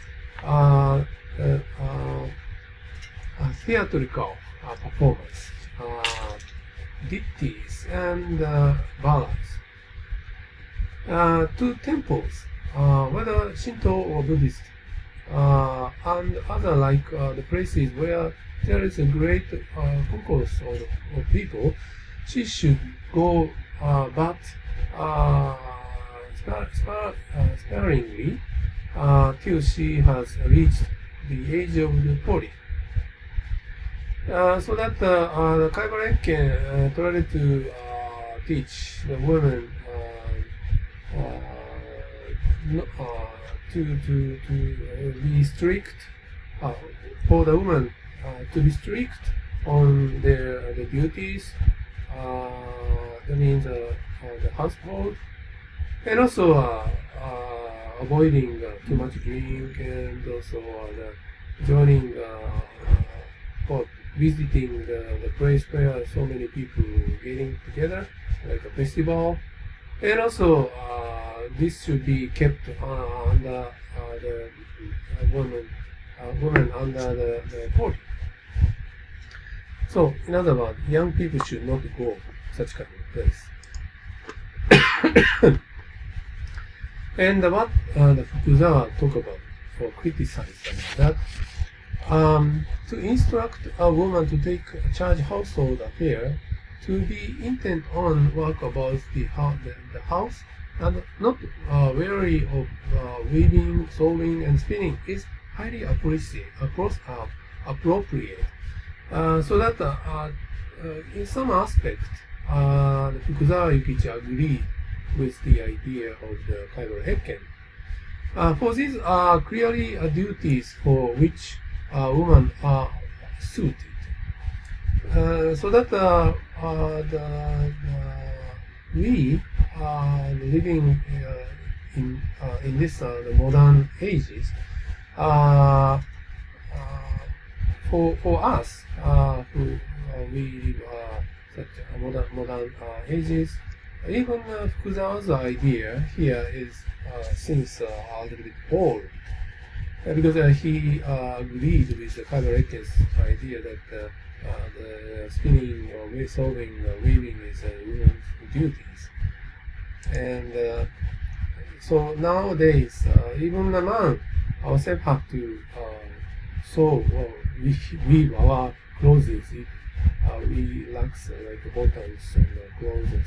theatrical performance, ditties, and ballads. To temples, whether Shinto or Buddhist, and other like the places where there is a great concourse of people, she should go, but sparingly, till she has reached the age of 40. So that the Kaiba tried to teach the women to be strict, for the woman to be strict on their duties. That means the household, and also avoiding too much drink, and also joining or visiting the place where so many people getting together, like a festival, and also this should be kept under the woman under the 40. So, in other words, young people should not go such kind of place. And what the Fukuzawa talk about or criticize about that, to instruct a woman to take charge household affair, to be intent on work about the house, and not weary of weaving, sewing, and spinning is highly appropriate. So that in some aspect, Fukuzawa Yukichi agreed with the idea of the Kaiba Hekken. For these are clearly duties for which women are suited. So that we are living in this the modern ages. For us who we live such modern ages, even Fukuzawa's idea here is seems a little bit old, because he agreed with the Kaiba Hekken's idea that the spinning or sewing weaving is women's duties, and so nowadays even the man ourselves have to sew or weave our clothes if we lack like buttons on the clothes or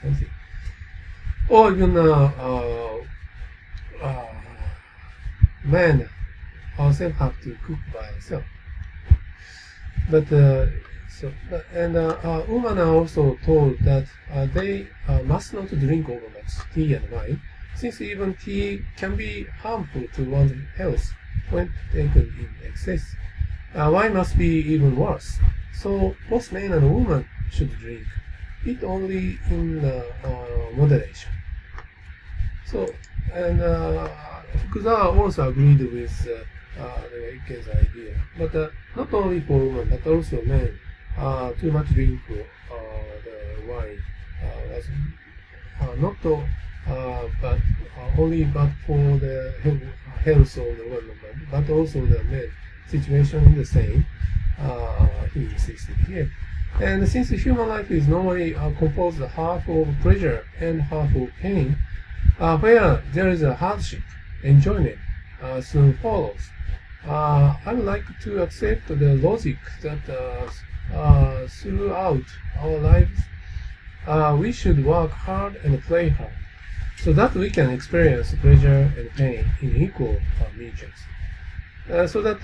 something, or even men ourselves have to cook by ourselves. But women are also told that they must not drink overmuch tea and wine, since even tea can be harmful to one's health when taken in excess. Wine must be even worse. So both men and women should drink it only in moderation. So, and Fukuzawa also agreed with the Ikken's idea, but not only for women but also men. Too much drink the wine was not but only but for the health of the women, but also the men. Situation is the same. He insisted here. And since human life is normally composed half of pleasure and half of pain, where there is a hardship, enjoyment soon follows. I would like to accept the logic that throughout our lives we should work hard and play hard, so that we can experience pleasure and pain in equal measures. So that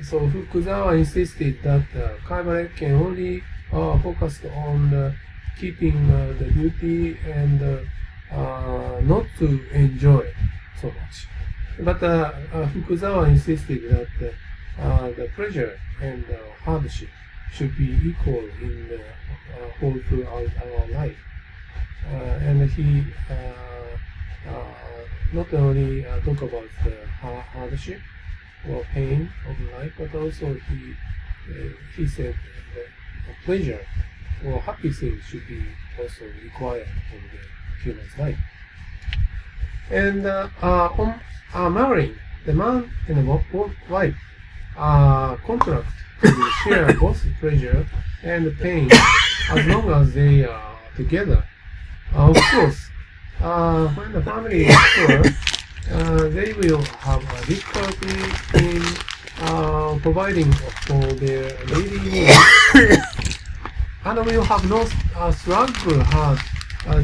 so Fukuzawa insisted that Kaiba can only focused on keeping the duty and not to enjoy so much. But Fukuzawa insisted that the pleasure and hardship should be equal in whole throughout our life. and he not only talk about the hardship or pain of life, but also he said that pleasure or happy things should be also required in the human's life. And on marrying, the man and the wife contract to share both pleasure and pain as long as they are together. Of course, when the family is poor, they will have a difficulty in providing for their daily needs, and will have no struggle hard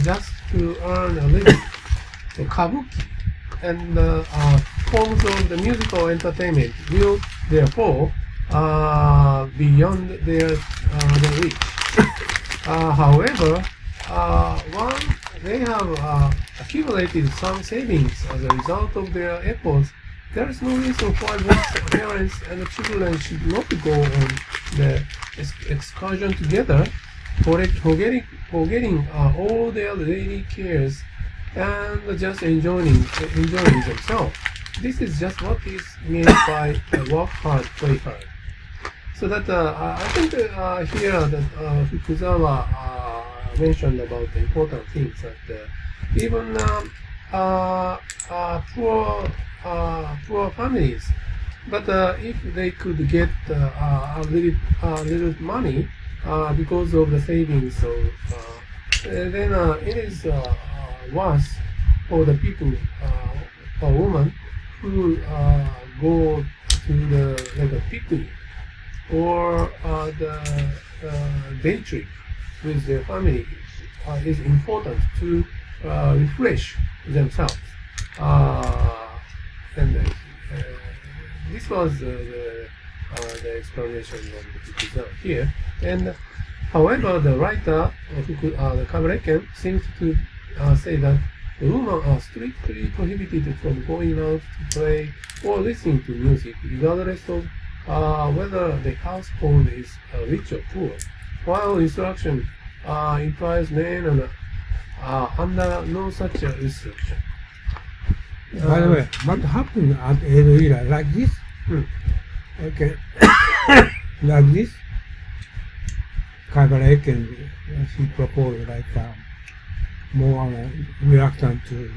just to earn a living. The kabuki and forms of the musical entertainment will therefore beyond their reach. However, once they have accumulated some savings as a result of their efforts, there is no reason why both parents and the children should not go on the excursion together, forgetting all their daily cares and just enjoying themselves. This is just what is meant by work hard, play hard. So that I think here that Fukuzawa mentioned about the important things that even poor families, but if they could get a little money because of the savings, so then it is worse for the people or woman who go to the picnic or the day trip with their family is important to refresh themselves. And this was the explanation of the Fukuzawa here. And however, the writer, the Kabareken, seems to say that the women are strictly prohibited from going out to play or listening to music, regardless of whether the household is rich or poor, while instruction implies men and under no such restriction. By the way, what happened at Edo era like this? Okay, like this. Kabareken, he proposed like more reluctant to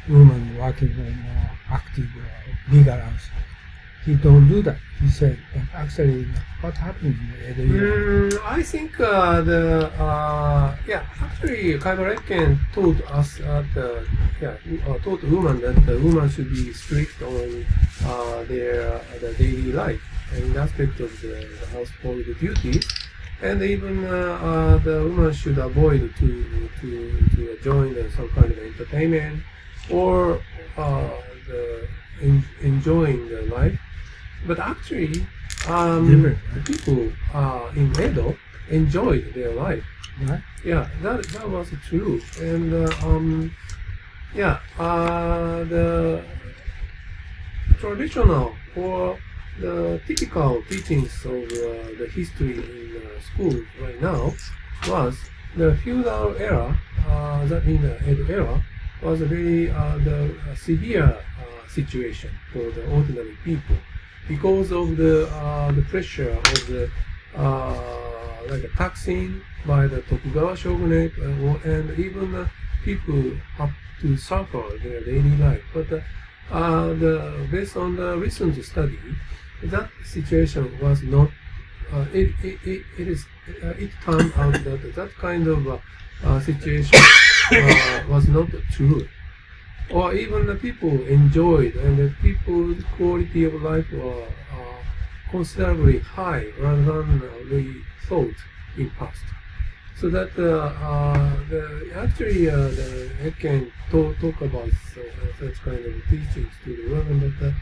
women working on more active legal house. He don't do that. He said, but actually, what happened in the era? I think actually Kabareken taught us taught women that the woman should be strict on their daily life and aspect of the household duties. And even the woman should avoid to join some kind of entertainment or enjoying the life. But actually, the people in Edo enjoyed their life. Right? Yeah, that was true. And the traditional or the typical teachings of the history in school right now was the feudal era, that in the Edo era, was a very severe situation for the ordinary people because of the pressure of the like a taxing by the Tokugawa shogunate, and even people have to suffer their daily life. But based on the recent study, that situation was not. It turned out that that kind of situation was not true, or even the people enjoyed, and the people's quality of life were considerably high rather than we thought in past. So that actually I can talk about such kind of teachings to the women, but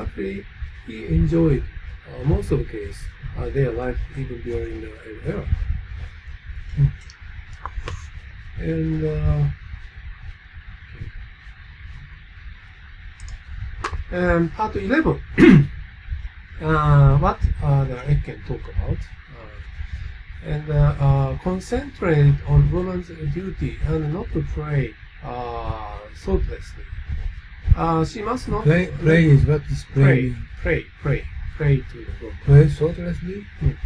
actually he enjoyed most of the case their life even during the era. And part 11. What I can talk about. and concentrate on woman's duty and not to pray thoughtlessly. She must not Pray is what is pray praying. to the God. Pray thoughtlessly? Okay.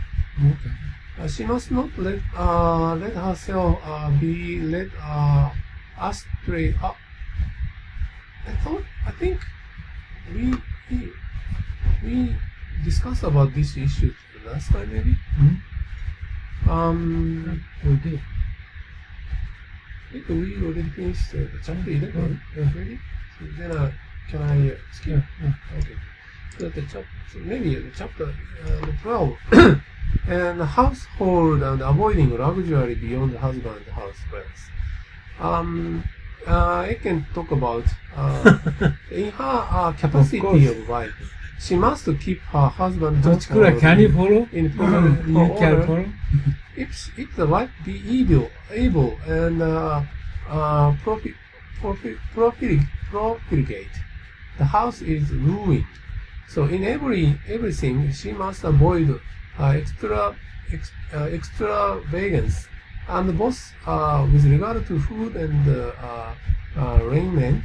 She must not let herself be led astray. I think we discussed about this issue last time, maybe. We did. I think we already finished chapter 11. Yeah. Ready? So then can I skip? Yeah. Okay. So maybe chapter 12. And household and avoiding luxury beyond husband and house plans. I can talk about in her capacity of wife. She must keep her husband household Can you follow? in You can order. follow? If the wife be able and profligate, the house is ruined. So in everything, she must avoid extravagance, and both with regard to food and raiment,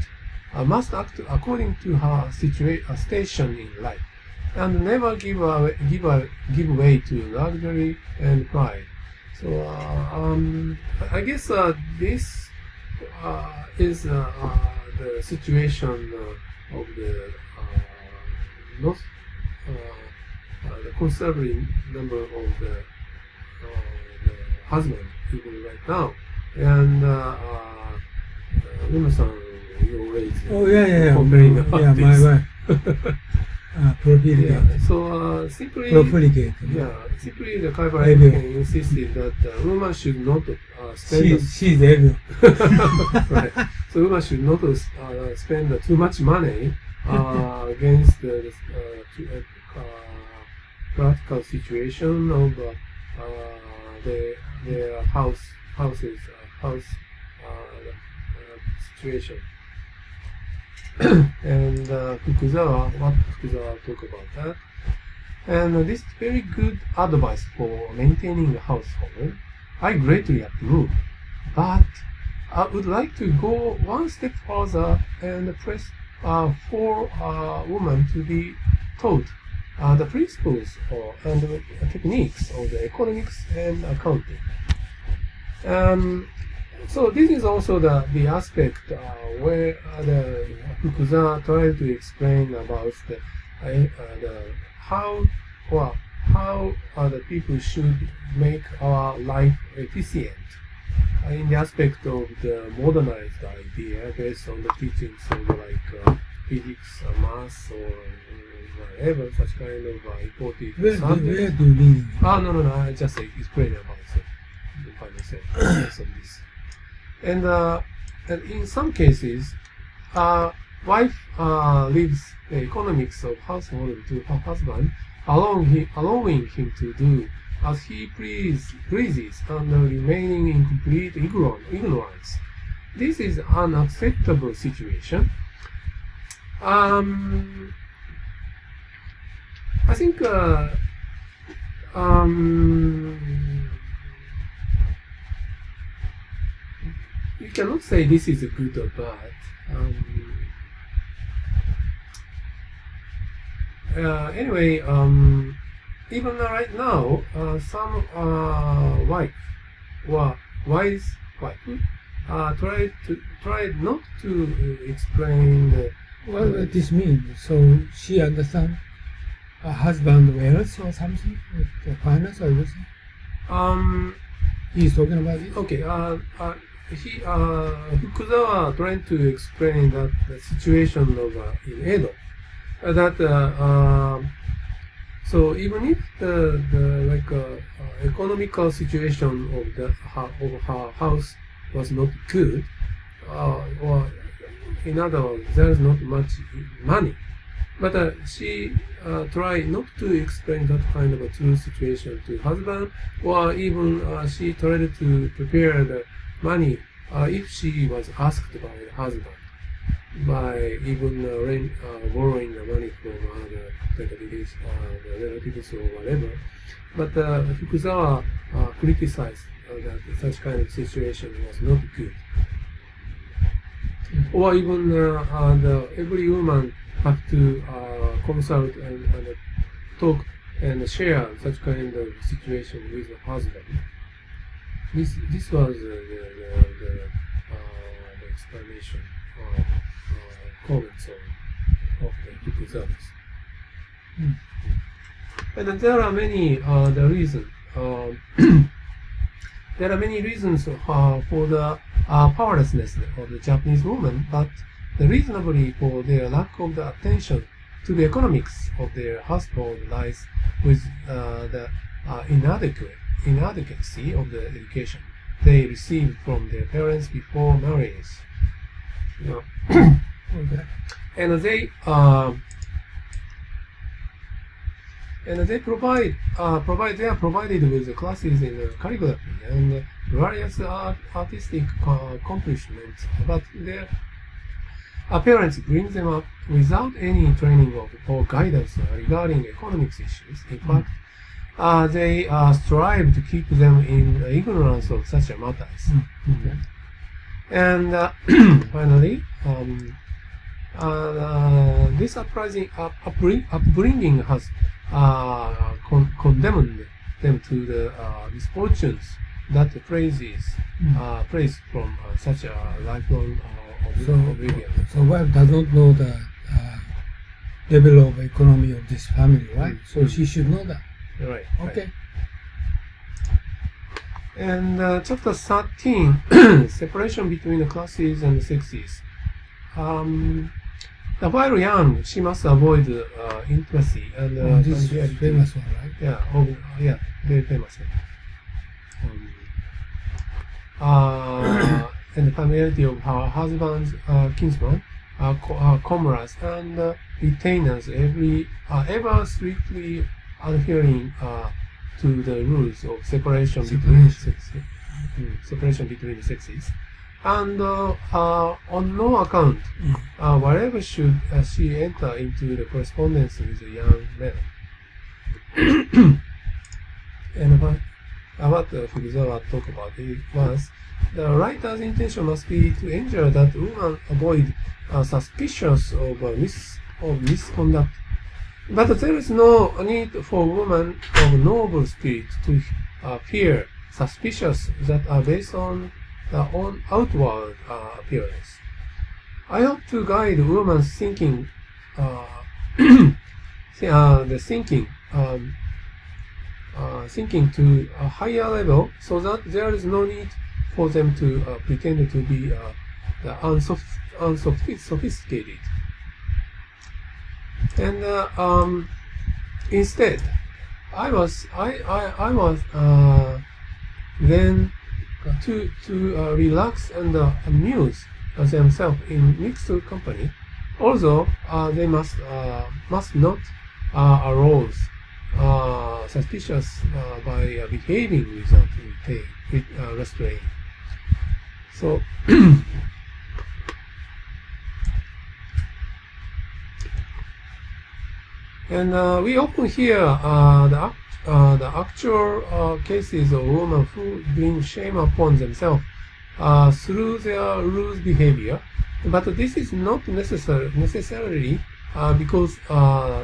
must act according to her station in life, and never give way to luxury and pride. So I guess this is the situation of the not the conservative number of the husband even right now, and Uno-san, you always complaining about yeah, this. my wife. Profligate. Yeah, so simply Profligate. simply the Kaiba insisted that woman should not spend She's evil. right. So woman should not spend too much money against the practical situation of their house situation. And what Fukuzawa talk about that. And this is very good advice for maintaining the household. I greatly approve, but I would like to go one step further and press for women to be taught the principles and the techniques of the economics and accounting. So this is also the aspect where the Fukuzawa tried to explain about the how the people should make our life efficient in the aspect of the modernized idea based on the teachings of like physics, math, or whatever such kind of important Where subjects. do you mean? No, I just explain about it by myself based on this. And in some cases, wife leaves the economics of household to her husband, allowing him to do as he pleases and remaining in complete ignorance. This is an unacceptable situation. I think you cannot say this is good or bad. Anyway, even right now, some wise wife tried not to explain the. What does this mean? So she understands her husband wealth or something? The finance or everything? He's talking about it? Okay, Fukuzawa trying to explain that the situation of in Edo, so even if the economical situation of her house was not good, or in other words, there is not much money, but she tried not to explain that kind of a true situation to husband, or even she tried to prepare the money if she was asked by the husband. by even borrowing the money from other the relatives or whatever. But Fukuzawa criticized that such kind of situation was not good. Or even every woman have to consult and talk and share such kind of situation with the husband. This was the explanation comments of the Fukuzawas. And there are many the reasons. There are many reasons for the powerlessness of the Japanese woman, but the reasonably for their lack of the attention to the economics of their household lies with the inadequacy of the education they received from their parents before marriage. Okay. And they they are provided with the classes in calligraphy and various artistic accomplishments, but their parents bring them up without any training or guidance regarding economics issues. In fact, they strive to keep them in ignorance of such matters. Okay. And finally, this upbringing has condemned them to the misfortunes that praise from such a lifelong oblivion. So wife does not know the level of economy of this family, right? So she should know that. Right. Okay. And chapter 13, separation between the classes and the sexes. While young, she must avoid intimacy and this is famous one, right? Yeah, very famous one. And the familiarity of her husband's kinsmen, comrades, and retainers, ever strictly adhering to the rules of separation between the sexes. And on no account, wherever should she enter into the correspondence with a young man. And what Fukuzawa talked about it was, the writer's intention must be to ensure that women avoid suspicious of misconduct. But there is no need for women of noble spirit to fear suspicions that are based on their own outward appearance. I hope to guide women's thinking, thinking to a higher level, so that there is no need for them to pretend to be unsophisticated. And instead, I was then to relax and amuse themselves in mixed company, although they must not arouse suspicious by behaving without restraint. So. And we often hear the actual cases of women who bring shame upon themselves through their rude behavior, but this is not necessarily because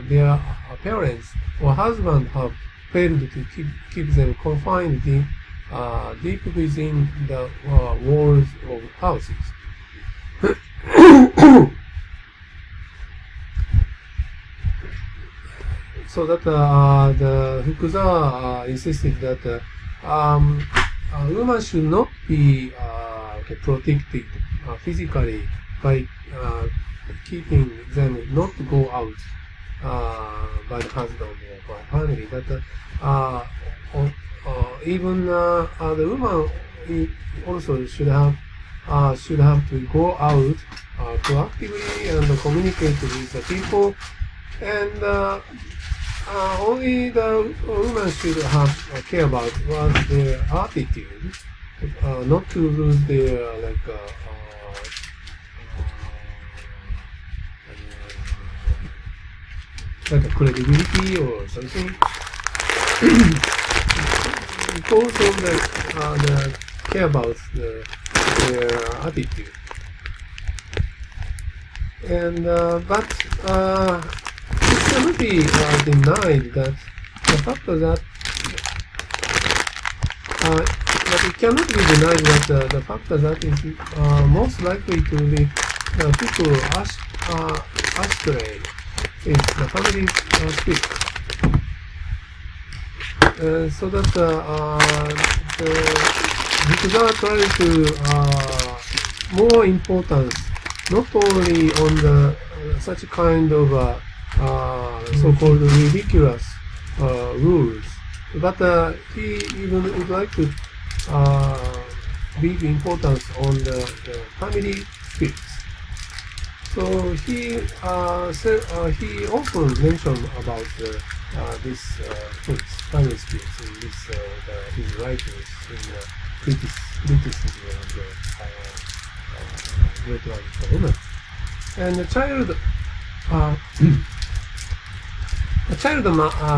their parents or husband have failed to keep them confined deep within the walls of houses. So that the Fukuzawa insisted that women should not be protected physically by keeping them not to go out by the husband or by family. But even the woman also should have to go out proactively and communicate with the people. And only the women should have care about was their attitude, not to lose their like a credibility or something. Because of the care about their attitude. And but it cannot be denied that the fact that but it cannot be denied that the fact that is most likely to lead people astray is the family spirit. So that because I try to more importance not only on the such kind of so-called ridiculous rules, but he even would like to big importance on the family spirits. So he often mentioned about this things, family spirits in this his writings in criticism of the great life for women. And a child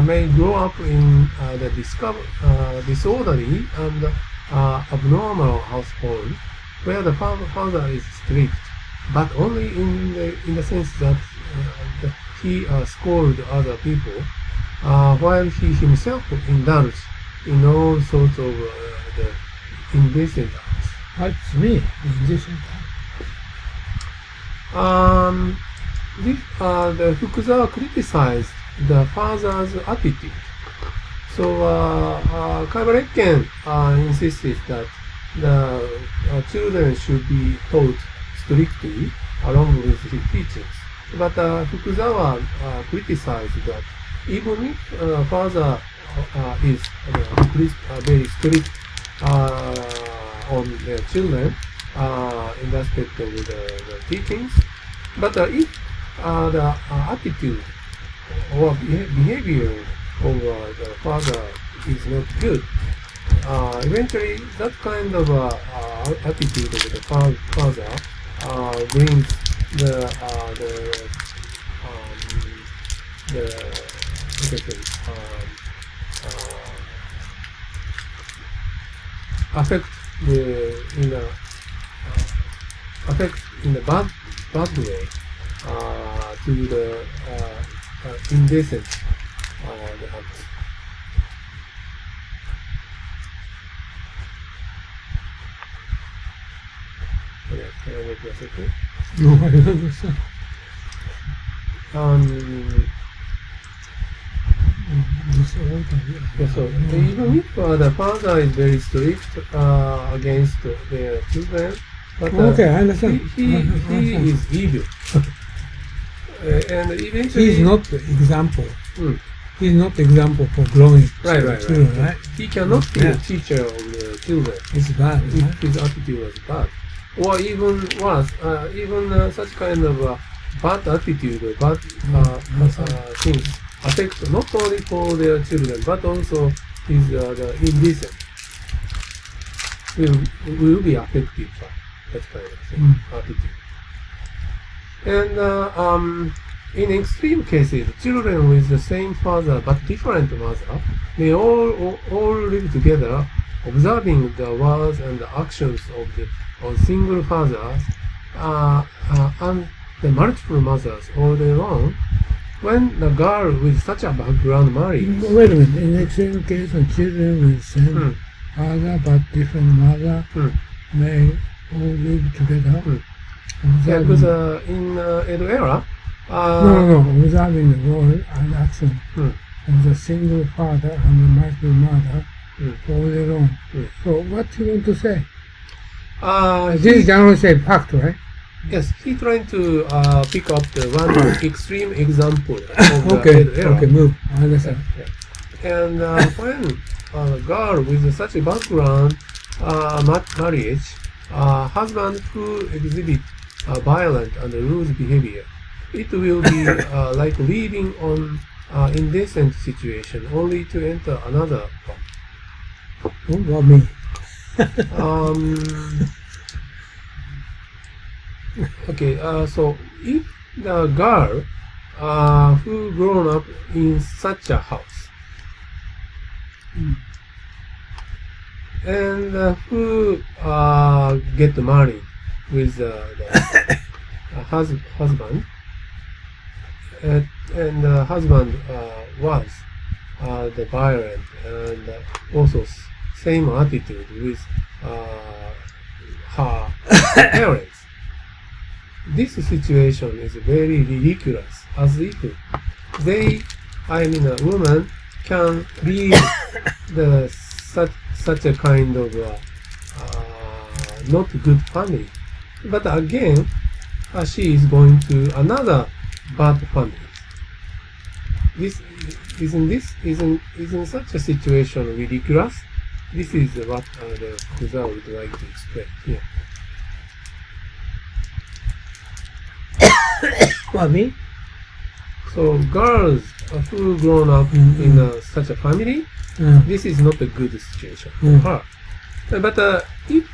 may grow up in the disorderly and abnormal household where the father is strict, but only in the sense that he scolds other people, while he himself indulges in all sorts of the indecent acts. That's me, indecent acts. The Fukuzawa criticized the father's attitude. So Kaiba insisted that the children should be taught strictly along with his teachings. But Fukuzawa criticized that even if father is very strict on their children in the aspect of the teachings, but if the attitude or behavior of the father is not good, eventually that kind of attitude of the father brings affect in the bad way to the indecent the acts. Okay, can I make a second? No, I don't understand. Yeah, so even if the father is very strict against their children, but okay, I understand. He is evil. And eventually He's not the example. He's not the example for growing children, right? He cannot be a teacher of the children. It's bad. If his attitude was bad, or even worse, even such kind of bad attitude or bad things affect not only for their children but also his the indecent will be affected by that kind of thing, attitude. And in extreme cases, children with the same father but different mother may all live together, observing the words and the actions of the single fathers and the multiple mothers all day long. When the girl with such a background marries... Wait a minute, in extreme case of children with same father but different mother may all live together. Yeah, because in Edo era... observing the word and action of the single father and the multiple mother all day long. So what do you want to say? This is generally say fact, right? Yes, he trying to pick up the one extreme example of the Edo era. Okay, move. I understand. And when a girl with such a background marriage, husband who exhibit violent and rude behavior, it will be like living on indecent situation only to enter another one. What me? Okay, so if the girl who grown up in such a house, and who get married with the husband, and the husband was the violent, and also same attitude with her parents. This situation is very ridiculous, as if a woman can leave such a kind of not good family. But again, she is going to another bad family. Isn't such a situation ridiculous? This is what the Kuza would like to explain here. What, me? So girls who grown up in such a family, this is not a good situation for her. But if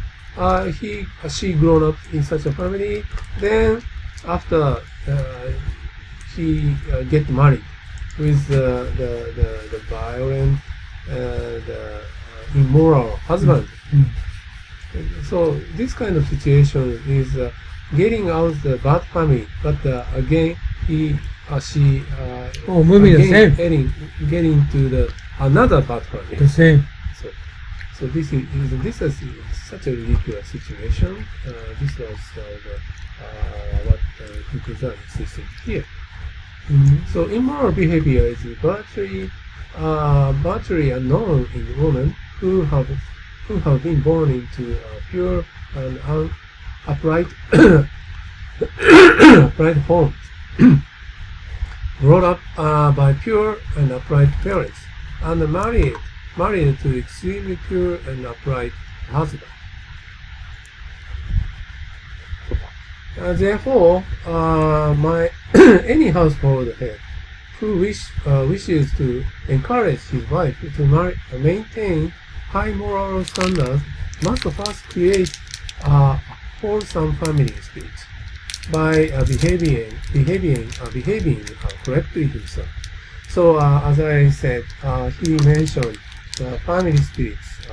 she grown up in such a family, then after he get married with the violent, the immoral husband. So this kind of situation is getting out the bad family, but again she moving the same. Getting to the another bad family. The same. So this is such a ridiculous situation. This was what Fukuza insisted here. So immoral behavior is virtually unknown in women who have been born into pure and upright upright homes, brought up by pure and upright parents, and married to extremely pure and upright husband. Therefore, any household head who wishes to encourage his wife to maintain high moral standards must first create a wholesome family spirit by behaving correctly himself. So, as I said, he mentioned the family spirits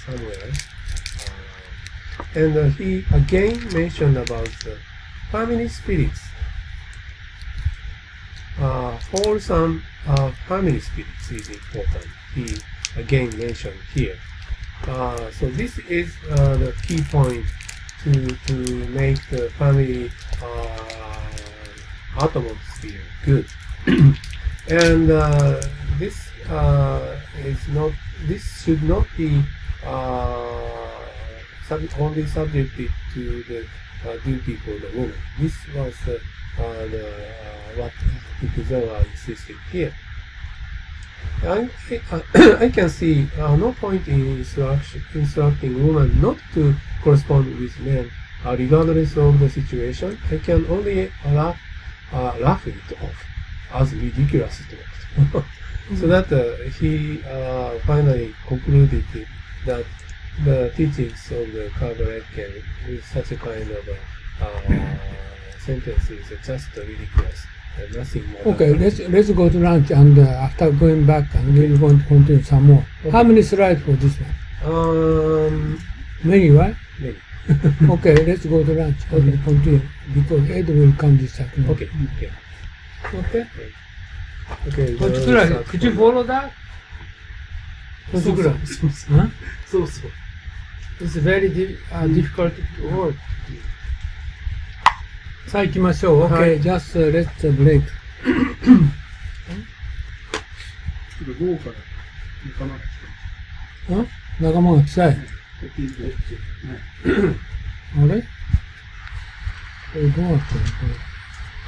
somewhere. And he again mentioned about the family spirits, wholesome family spirits is important. He again mentioned here. So this is the key point to make the family atmosphere good. And this should not be only subjected to the duty for the woman. This was what Fukuzawa insisted here. I can see no point in instructing women not to correspond with men, regardless of the situation. I can only laugh it off as ridiculous talk. So that he finally concluded that the teachings of the Kabbalistic with such a kind of sentences are just ridiculous and nothing more. Okay, let's go to lunch, and after going back, and we're going to continue some more. Okay. How many slides for this one? Many, right? Many. Okay, let's go to lunch and we'll continue because Ed will come this afternoon. Okay. Okay. Okay. Could you follow that? Huh? So. It's very difficult word. さあ行きましょう。Okay, just let's break. 午後から行かないですか？仲間が臭い。あれ？これどうなってるの？こ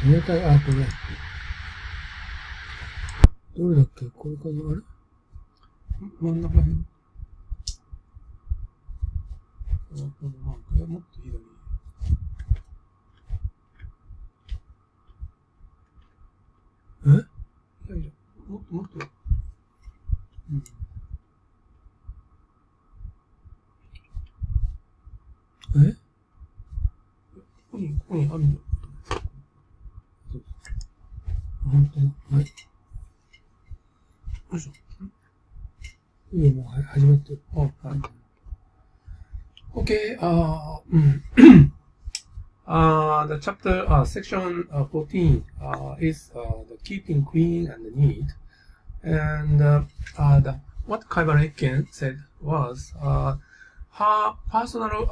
れ。冷たい、これ。どれだっけ？これかな？あれ？真ん中辺。もっと左。え？いや、もっと。え？ここにあるんだ。いいよ、もう始まってる。Okay, the chapter, section 14 is the keeping clean and neat. And what Kaiba said was her personal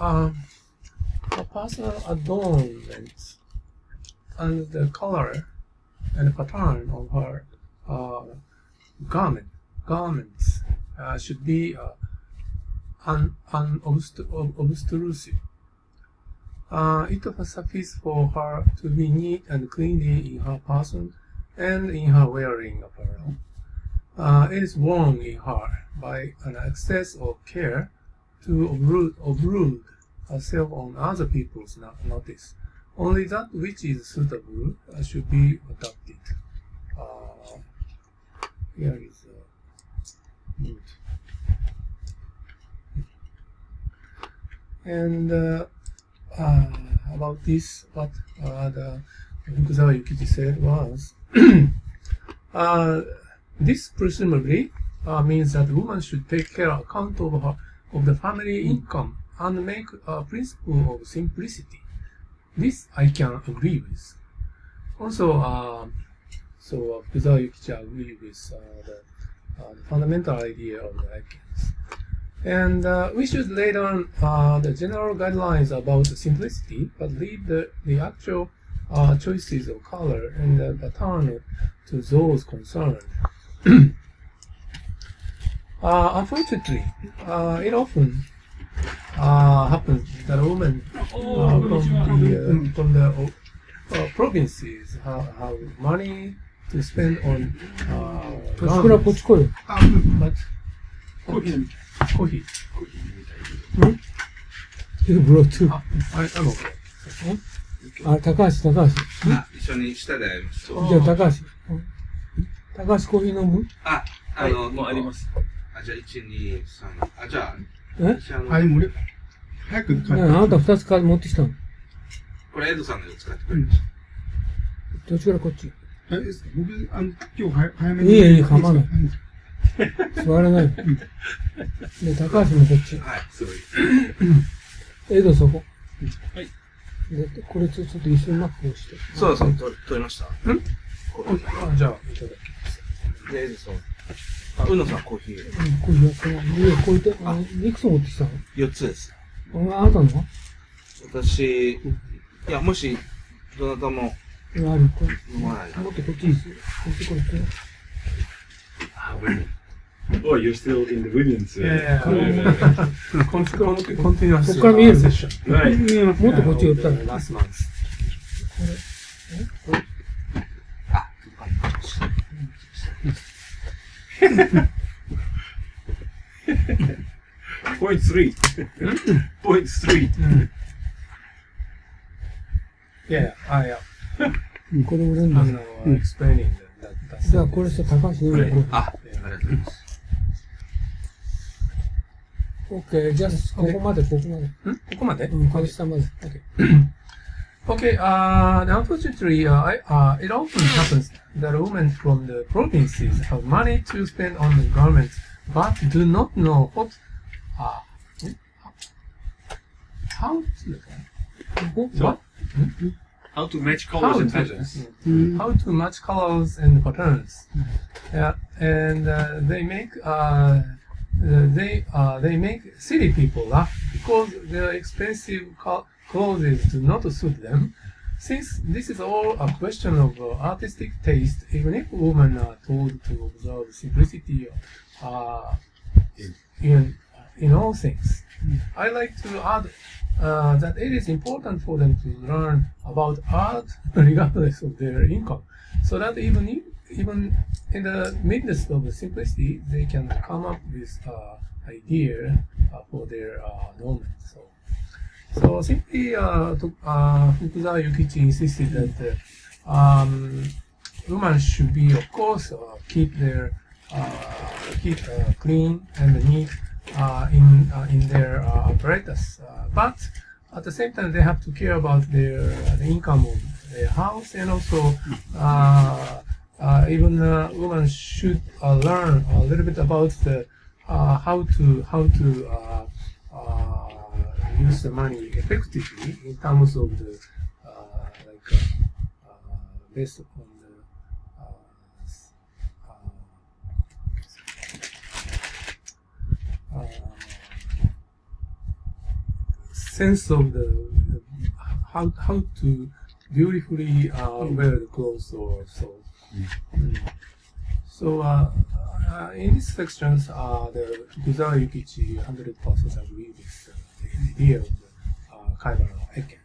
adornments and the color and pattern of her garments should be unobtrusive. It was sufficient for her to be neat and cleanly in her person and in her wearing apparel. It is wrong in her by an excess of care to obtrude herself on other people's notice. Only that which is suitable should be adopted. Here is good. And about this, what the Fukuzawa Yukichi said was, this presumably means that woman should take account of the family income and make a principle of simplicity. This I can agree with. Also, Fukuzawa Yukichi agreed with the fundamental idea of the icons. And we should lay down the general guidelines about simplicity, but leave the actual choices of color and the pattern to those concerned. Unfortunately, it often happens that women from the provinces have money to spend on garments. But coffee. You brought two. I'm okay. 高橋。一緒に下で会いましょう。じゃあ、高橋コーヒー飲む？もうあります。じゃあ、1、2、3。じゃあ、はい、もう早く帰って。あなた2つ持ってきたの？これ、エドさんのやつ使ってくれました。どっちからこっち？僕、今日早めに。いい、構わない。座らない。で、高橋もこっち。はい、そういう。エドそこ。はい。で、これちょっと一緒にマックをして。そう、取りました。じゃあ、いただきます。で、エドさん。うのさん、コーヒー。コーヒーやったな。上、こういって、いくつ持ってきたの？ 4つです。あなたのは？私、いや、もし、どなたも。ある、これ。もっとこっちです。こっち。Oh, you're still in the women's. Yeah. Continuous こっから見える。session. Right. もっとこっち寄ったら。Last month. これ。Point three. Point three. Yeah, I これ俺んだ。 explaining that. じゃあこれさ、高橋飲むよ。ありがとうございます。OK、じゃあ、ここまで。ここまで？これ下まで。Okay, unfortunately, it often happens that women from the provinces have money to spend on the garments, but do not know how to match colors and patterns. How to match colors and patterns. Yeah, and they make silly people laugh because their expensive clothes do not suit them. Since this is all a question of artistic taste, even if women are told to observe simplicity in all things, I like to add that it is important for them to learn about art regardless of their income, so that even in the midst of the simplicity, they can come up with idea for their adornment. So simply, Fukuzawa Yukichi insisted that women should be, of course, keep clean and neat in their apparatus, but at the same time they have to care about the income of their house, and also even women should learn a little bit about the how to use the money effectively in terms of the based on the sense of the how to beautifully wear the clothes or so. So in these sections, the Guzawa Yukichi 100% agree with the idea of the Kaibara Eken.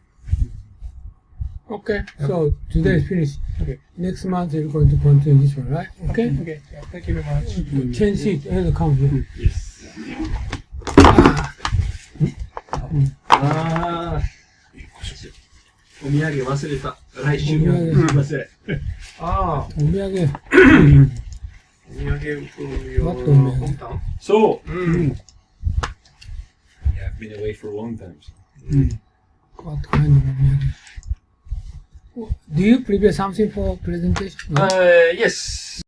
Okay, so today is finished. Okay. Next month we're going to continue this one, right? Okay? Okay. Yeah, thank you very much. Change seat and come here. Yes. Ah. お土産忘れた。来週。すみません。ああ、お土産。お土産 from your What お土産 hometown? そう。Yeah, I've been away for a long time. So. What kind of お土産? Do you prepare something for presentation? No? Yes.